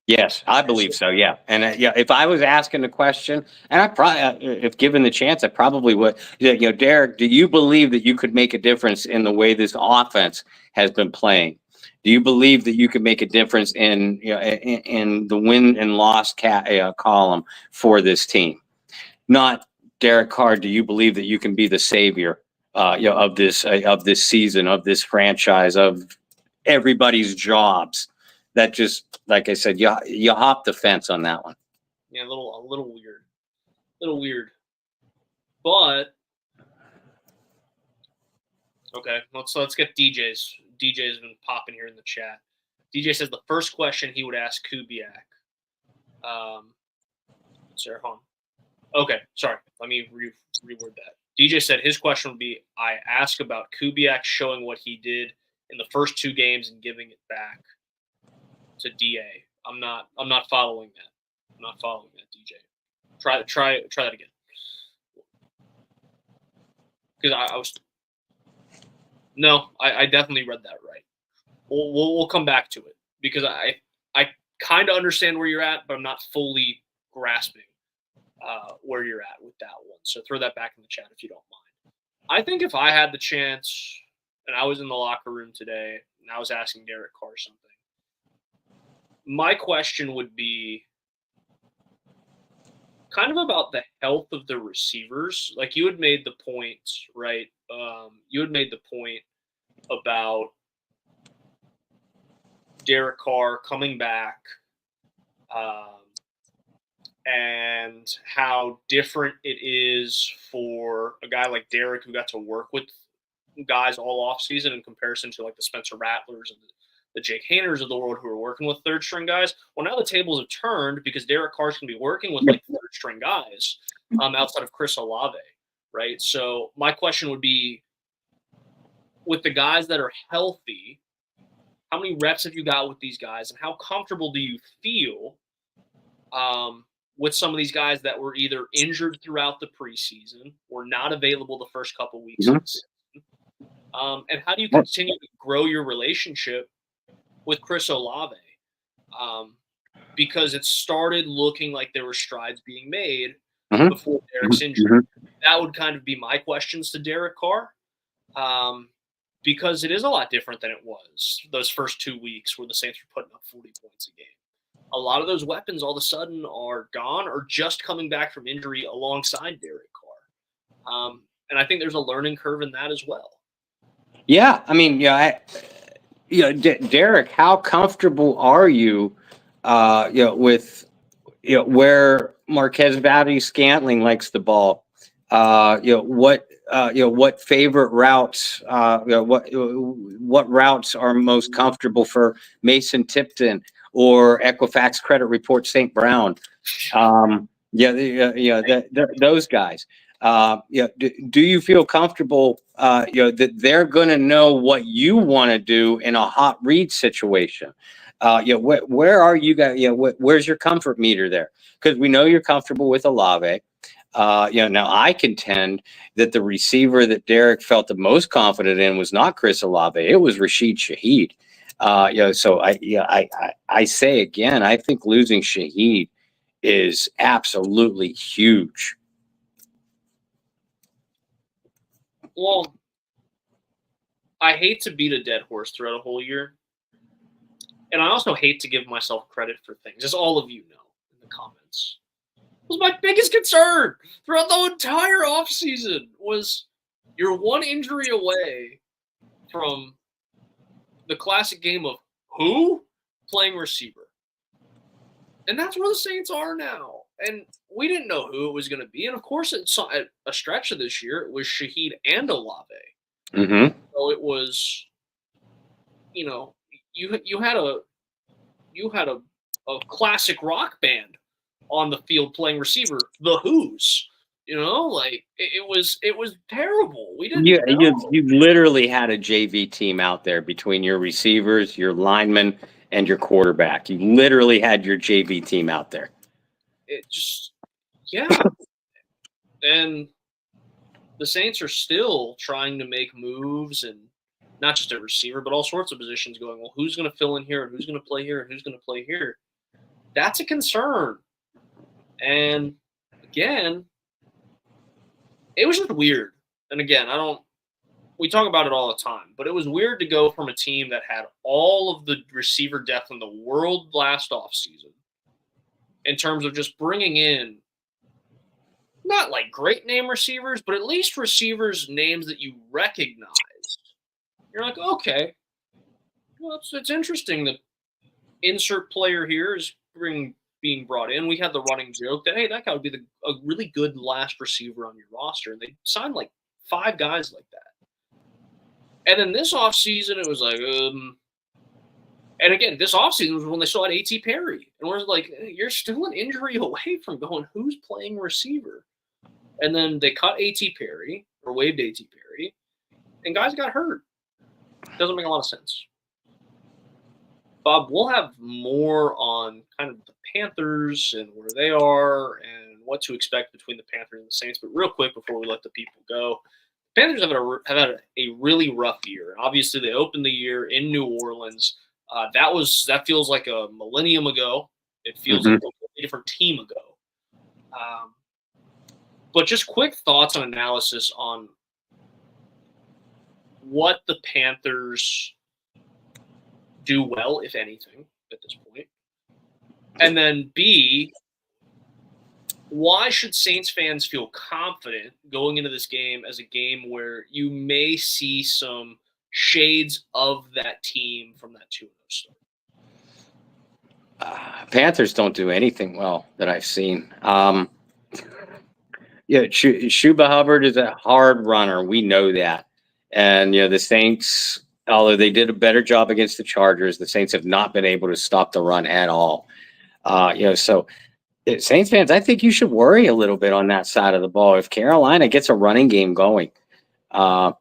Yes, I believe so. Yeah, and yeah, if I was asking the question, and I probably, if given the chance, I probably would. Derek, do you believe that you could make a difference in the way this offense has been playing? Do you believe that you could make a difference in in the win and loss column for this team? Not Derek Carr. Do you believe that you can be the savior of this season, of this franchise, of everybody's jobs? That just, like I said, you hop the fence on that one. Yeah, a little weird. But okay, let's get DJ's. DJ's been popping here in the chat. DJ says the first question he would ask Kubiak. Sarah Hahn. Okay, sorry. Let me reword that. DJ said his question would be, I ask about Kubiak showing what he did in the first two games and giving it back to DA. I'm not following that. I'm not following that, DJ. Try that again. Because I was. No, I definitely read that right. We'll come back to it because I kind of understand where you're at, but I'm not fully grasping where you're at with that one. So throw that back in the chat if you don't mind. I think if I had the chance and I was in the locker room today and I was asking Derek Carr something, my question would be kind of about the health of the receivers. Like you had made the point, right? You had made the point about Derek Carr coming back and how different it is for a guy like Derek who got to work with guys all offseason in comparison to like the Spencer Rattlers and the Jake Hainers of the world who are working with third string guys. Well, now the tables have turned because Derek Carr's going to be working with like third string guys outside of Chris Olave, right? So my question would be, with the guys that are healthy, how many reps have you got with these guys, and how comfortable do you feel with some of these guys that were either injured throughout the preseason or not available the first couple weeks of the season? And how do you continue to grow your relationship with Chris Olave? Because it started looking like there were strides being made before Derek's injury. That would kind of be my questions to Derek Carr. Because it is a lot different than it was those first 2 weeks where the Saints were putting up 40 points a game. A lot of those weapons all of a sudden are gone or just coming back from injury alongside Derek Carr. And I think there's a learning curve in that as well. Yeah, I mean, Derek, how comfortable are you, with, where Marquez Valdes-Scantling likes the ball? What favorite routes, what routes are most comfortable for Mason Tipton or Equifax Credit Report St. Brown? Those guys. Do you feel comfortable, that they're going to know what you want to do in a hot read situation? Where are you guys? Where's your comfort meter there? Because we know you're comfortable with Olave. Now I contend that the receiver that Derek felt the most confident in was not Chris Olave. It was Rashid Shaheed. So I say again, I think losing Shaheed is absolutely huge. Well, I hate to beat a dead horse throughout a whole year. And I also hate to give myself credit for things, as all of you know in the comments. It was my biggest concern throughout the entire offseason was you're one injury away from the classic game of who playing receiver. And that's where the Saints are now. And we didn't know who it was going to be. And, of course, at a stretch of this year, it was Shaheed and Olave. Mm-hmm. So it was, you had a classic rock band on the field playing receiver, the Who's. It was terrible. We didn't know. You literally had a JV team out there between your receivers, your linemen, and your quarterback. You literally had your JV team out there. And the Saints are still trying to make moves, and not just a receiver, but all sorts of positions going, well, who's going to fill in here, and who's going to play here, and who's going to play here? That's a concern. And, again, it was just weird. And, again, we talk about it all the time, but it was weird to go from a team that had all of the receiver depth in the world last offseason in terms of just bringing in not like great name receivers, but at least receivers' names that you recognize. You're like, okay, well, it's interesting that insert player here is being brought in. We had the running joke that, hey, that guy would be a really good last receiver on your roster. And they signed like 5 guys like that. And then this offseason, it was like, and again, this offseason was when they still had A.T. Perry. And we're like, you're still an injury away from going, who's playing receiver? And then they cut A.T. Perry, or waived A.T. Perry, and guys got hurt. Doesn't make a lot of sense. Bob, we'll have more on kind of the Panthers and where they are and what to expect between the Panthers and the Saints. But real quick before we let the people go, the Panthers have had a really rough year. And obviously, they opened the year in New Orleans. That feels like a millennium ago. It feels like a different team ago. But just quick thoughts and analysis on what the Panthers do well, if anything, at this point. And then B, why should Saints fans feel confident going into this game as a game where you may see some shades of that team from that 2-0 start? Panthers don't do anything well that I've seen. Shuba Hubbard is a hard runner. We know that. And, the Saints, although they did a better job against the Chargers, the Saints have not been able to stop the run at all. So Saints fans, I think you should worry a little bit on that side of the ball. If Carolina gets a running game going, that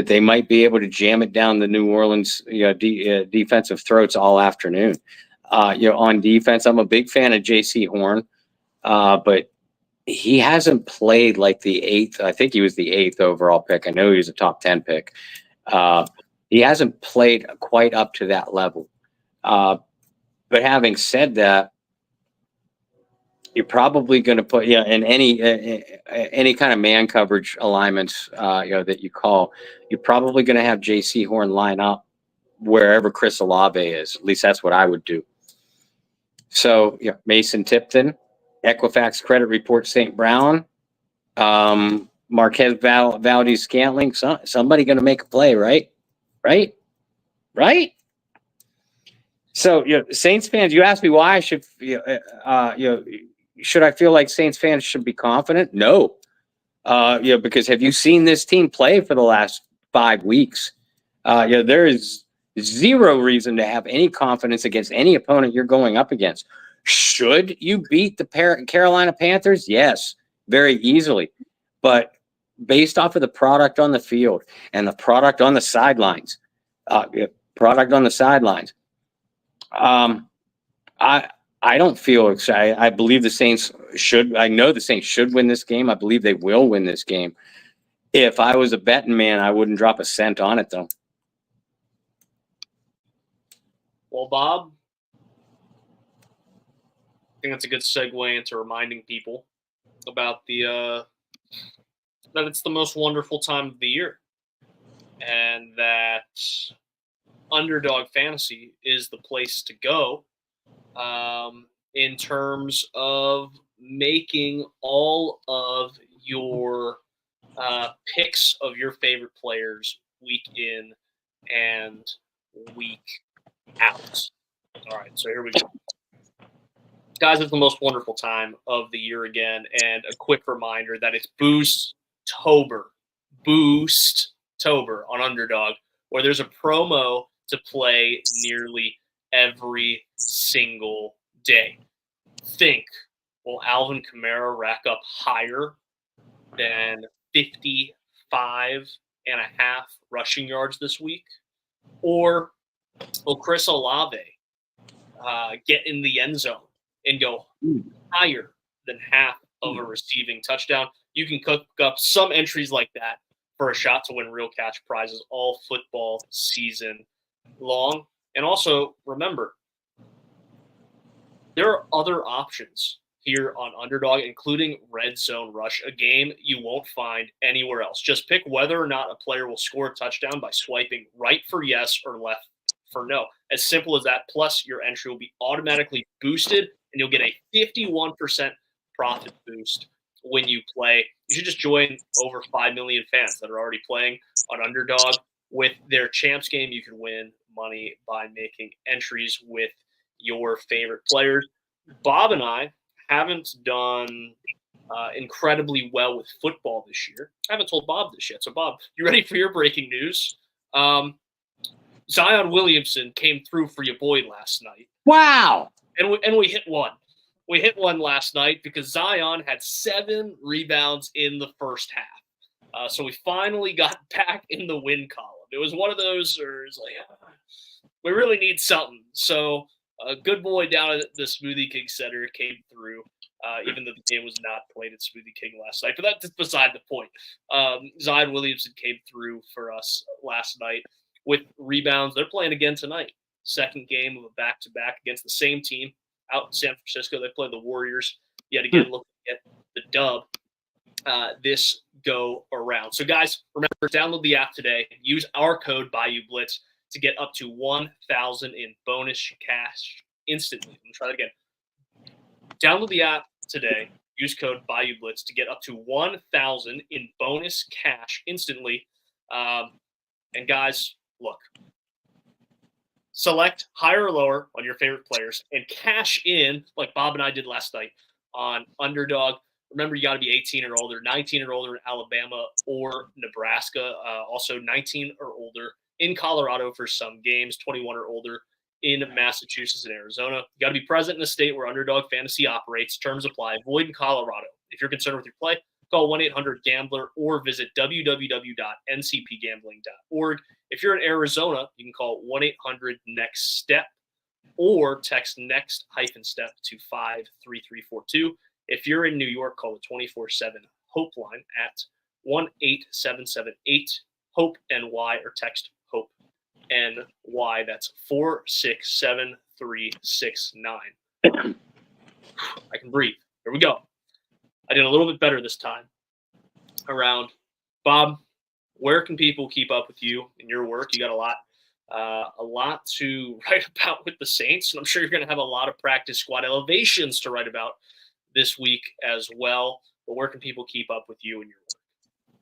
they might be able to jam it down the New Orleans defensive throats all afternoon. On defense, I'm a big fan of J.C. Horn, but he hasn't played like the 8th. I think he was the 8th overall pick. I know he was a top 10 pick. He hasn't played quite up to that level. But having said that, you're probably going to put in any kind of man coverage alignments that you call. You're probably going to have J.C. Horn line up wherever Chris Olave is. At least that's what I would do. So Mason Tipton, Equifax Credit Report St. Brown, Marquez Valdez Scantling. Somebody going to make a play, right? So Saints fans, you asked me why I should should I feel like Saints fans should be confident? No, because have you seen this team play for the last 5 weeks? There is zero reason to have any confidence against any opponent you're going up against. Should you beat the Carolina Panthers? Yes. very easily. But based off of the product on the field and the product on the sidelines, I don't feel excited. I believe the Saints should. I know the Saints should win this game. I believe they will win this game. If I was a betting man, I wouldn't drop a cent on it, though. Well, Bob, I think that's a good segue into reminding people about that it's the most wonderful time of the year, and that Underdog Fantasy is the place to go in terms of making all of your picks of your favorite players week in and week out. All right, so here we go. Guys, it's the most wonderful time of the year again, and a quick reminder that it's Boost-tober on Underdog, where there's a promo to play nearly every single day. Think, will Alvin Kamara rack up higher than 55 and a half rushing yards this week? Or will Chris Olave get in the end zone and go higher than half of a receiving touchdown? You can cook up some entries like that for a shot to win real cash prizes all football season long. And also, remember, there are other options here on Underdog, including Red Zone Rush, a game you won't find anywhere else. Just pick whether or not a player will score a touchdown by swiping right for yes or left for no. As simple as that. Plus, your entry will be automatically boosted, and you'll get a 51% profit boost when you play. You should just join over 5 million fans that are already playing on Underdog. With their champs game, you can win money by making entries with your favorite players. Bob and I haven't done incredibly well with football this year. I haven't told Bob this yet. So, Bob, you ready for your breaking news? Zion Williamson came through for your boy last night. Wow. And we hit one. We hit one last night because Zion had 7 rebounds in the first half. So we finally got back in the win column. It was one of those where it's like, we really need something. So a good boy down at the Smoothie King Center came through, even though the game was not played at Smoothie King last night. But that's beside the point. Zion Williamson came through for us last night with rebounds. They're playing again tonight. Second game of a back-to-back against the same team out in San Francisco. They play the Warriors yet again, looking at the dub this go around. So, guys, remember, download the app today. Use our code Bayou Blitz to get up to $1,000 in bonus cash instantly. I'm going to try that again. Download the app today. Use code Bayou Blitz to get up to $1,000 in bonus cash instantly. And, guys, look. Select higher or lower on your favorite players and cash in like Bob and I did last night on Underdog. Remember, you got to be 18 or older, 19 or older in Alabama or Nebraska. Also 19 or older in Colorado for some games, 21 or older in Massachusetts and Arizona. You got to be present in a state where Underdog Fantasy operates. Terms apply. Void in Colorado. If you're concerned with your play, call 1-800-GAMBLER or visit www.ncpgambling.org. If you're in Arizona, you can call 1-800-NEXT-STEP or text NEXT-STEP to 53342. If you're in New York, call the 24/7 Hope line at 1-8778-HOPE-NY or text HOPE-NY. That's 467369. I can breathe. Here we go. I did a little bit better this time around. Bob, where can people keep up with you and your work? You got a lot to write about with the Saints, and I'm sure you're going to have a lot of practice squad elevations to write about this week as well. But where can people keep up with you and your work?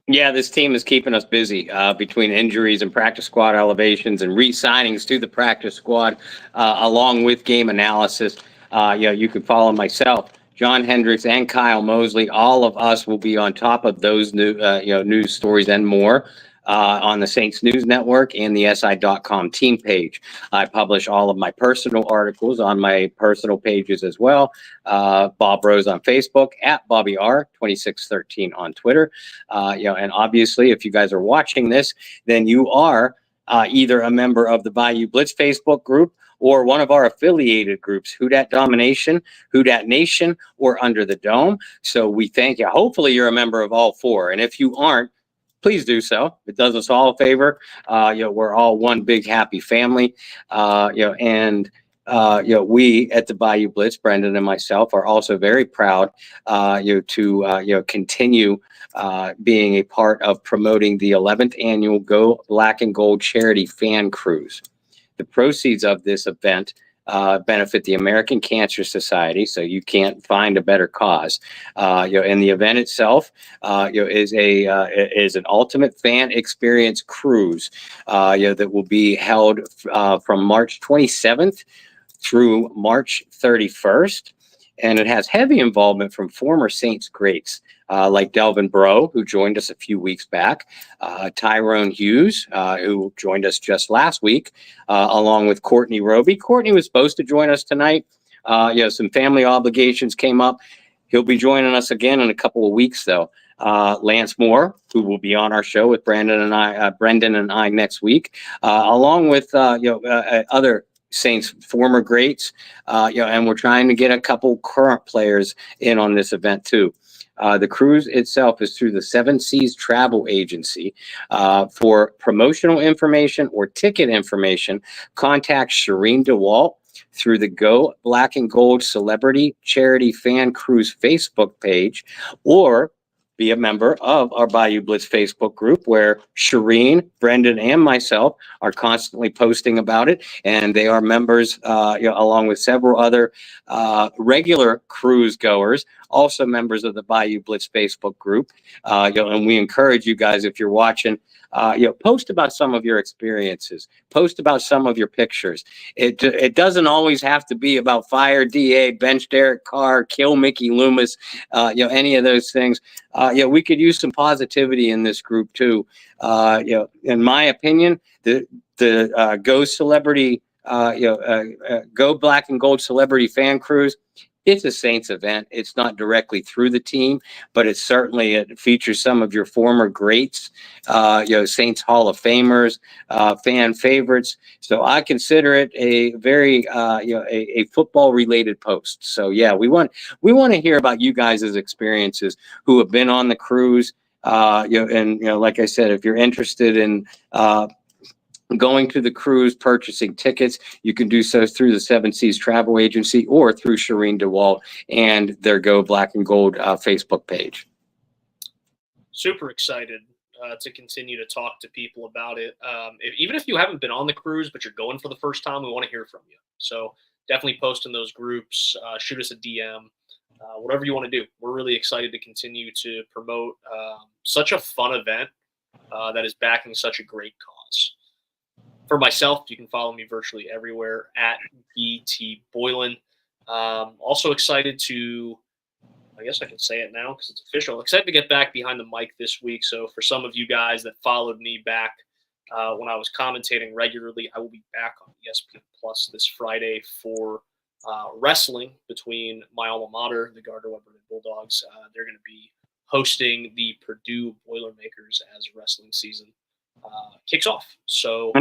Yeah, this team is keeping us busy between injuries and practice squad elevations and re-signings to the practice squad, along with game analysis. You can follow myself, John Hendricks, and Kyle Mosley. All of us will be on top of those news stories and more. on the Saints News Network and the SI.com team page. I publish all of my personal articles on my personal pages as well. Bob Rose on Facebook, at Bobby R 2613 on Twitter. And obviously, if you guys are watching this, then you are either a member of the Bayou Blitz Facebook group or one of our affiliated groups, Who Dat Domination, Who Dat Nation, or Under the Dome. So we thank you. Hopefully you're a member of all four. And if you aren't, please do so. It does us all a favor. We're all one big happy family. We at the Bayou Blitz, Brendan and myself, are also very proud, to continue being a part of promoting the 11th annual Go Black and Gold charity fan cruise. The proceeds of this event benefit the American Cancer Society, so you can't find a better cause. And the event itself, is an ultimate fan experience cruise, that will be held from March 27th through March 31st. And it has heavy involvement from former Saints greats like Delvin Breaux, who joined us a few weeks back, Tyrone Hughes, who joined us just last week, along with Courtney Roby. Courtney was supposed to join us tonight. Some family obligations came up. He'll be joining us again in a couple of weeks, though. Lance Moore, who will be on our show with Brendan and I next week, along with other Saints former greats, and we're trying to get a couple current players in on this event too. The cruise itself is through the Seven Seas Travel Agency. For promotional information or ticket information, contact Shireen DeWalt through the Go Black and Gold Celebrity Charity Fan Cruise Facebook page, or be a member of our Bayou Blitz Facebook group, where Shireen, Brendan, and myself are constantly posting about it. And they are members, along with several other regular cruise goers, also members of the Bayou Blitz Facebook group. And we encourage you guys, if you're watching, post about some of your experiences, post about some of your pictures. It doesn't always have to be about fire DA, bench Derek Carr, kill Mickey Loomis, any of those things. We could use some positivity in this group too. In my opinion, the Go Celebrity, Go Black and Gold Celebrity Fan Cruise, it's a Saints event. It's not directly through the team, but it features some of your former greats, Saints Hall of Famers, fan favorites. So I consider it a very, a football related post. So yeah, we want to hear about you guys' experiences who have been on the cruise. Like I said, if you're interested in going to the cruise, purchasing tickets, you can do so through the Seven Seas Travel Agency or through Shireen DeWalt and their Go Black and Gold Facebook page. Super excited to continue to talk to people about it. Even if you haven't been on the cruise, but you're going for the first time, we want to hear from you. So definitely post in those groups, shoot us a DM, whatever you want to do. We're really excited to continue to promote such a fun event that is backing such a great cause. For myself, you can follow me virtually everywhere at BT Boylan. Also excited to, I guess I can say it now because it's official, excited to get back behind the mic this week. So for some of you guys that followed me back when I was commentating regularly, I will be back on ESPN Plus this Friday for wrestling between my alma mater, the Gardner-Webb Bulldogs. They're going to be hosting the Purdue Boilermakers as wrestling season kicks off. So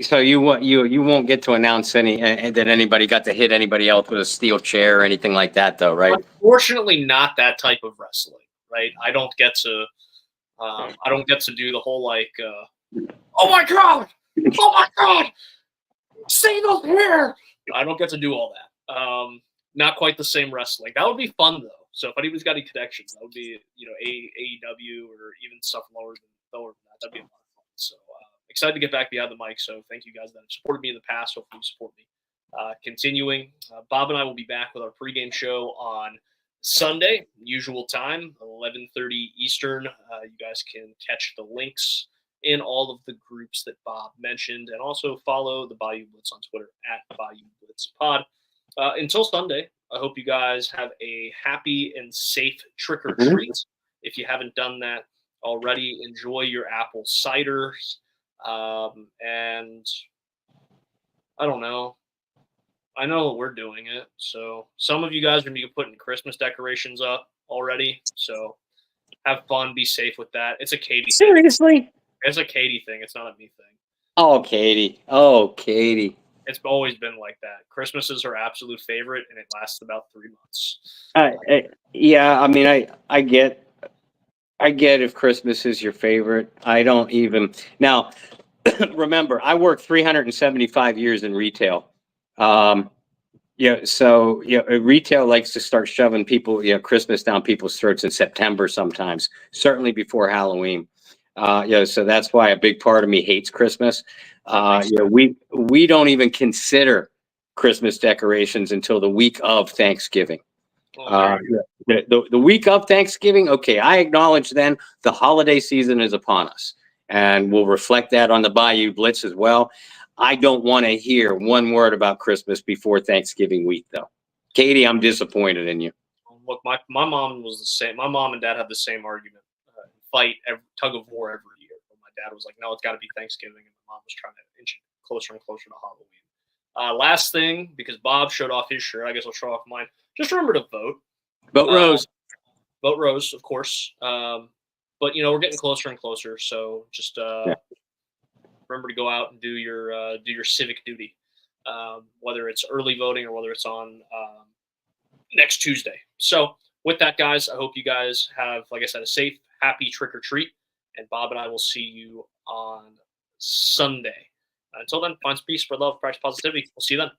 so you won't get to announce any that anybody got to hit anybody else with a steel chair or anything like that, though, right? Unfortunately, not that type of wrestling, right? I don't get to do the whole oh my god, single hair. I don't get to do all that. Not quite the same wrestling. That would be fun though. So if anybody's got any connections, that would be AEW or even stuff lower than that. That'd be a lot of fun. So excited to get back behind the mic. So thank you guys that have supported me in the past. Hopefully you support me. Continuing, Bob and I will be back with our pregame show on Sunday, usual time, 11:30 Eastern. You guys can catch the links in all of the groups that Bob mentioned, and also follow the Bayou Blitz on Twitter at Bayou Blitz Pod. Until Sunday, I hope you guys have a happy and safe trick or treat. If you haven't done that already, enjoy your apple ciders. And I don't know. I know we're doing it. So some of you guys are going to be putting Christmas decorations up already. So have fun. Be safe with that. It's a Katie thing. Seriously? It's a Katie thing. It's not a me thing. Oh, Katie. Oh, Katie. It's always been like that. Christmas is her absolute favorite, and it lasts about 3 months. Yeah, I mean, I get if Christmas is your favorite. I don't even now. Remember, I worked 375 years in retail. So retail likes to start shoving people, Christmas down people's throats in September sometimes, certainly before Halloween. So that's why a big part of me hates Christmas. We don't even consider Christmas decorations until the week of Thanksgiving. The week of Thanksgiving, okay, I acknowledge then the holiday season is upon us, and we'll reflect that on the Bayou Blitz as well. I don't want to hear one word about Christmas before Thanksgiving week, though. Katie, I'm disappointed in you. Look, my mom was the same. My mom and dad had the same argument, tug of war every year. But my dad was like, no, it's got to be Thanksgiving. And my mom was trying to inch it closer and closer to Halloween. Last thing, because Bob showed off his shirt, I guess I'll show off mine. Just remember to vote. Vote Rose. Vote Rose, of course. But, we're getting closer and closer. So just remember to go out and do your civic duty, whether it's early voting or whether it's on next Tuesday. So with that, guys, I hope you guys have, like I said, a safe, happy trick or treat. And Bob and I will see you on Sunday. Until then, find peace, spread love, practice positivity. We'll see you then.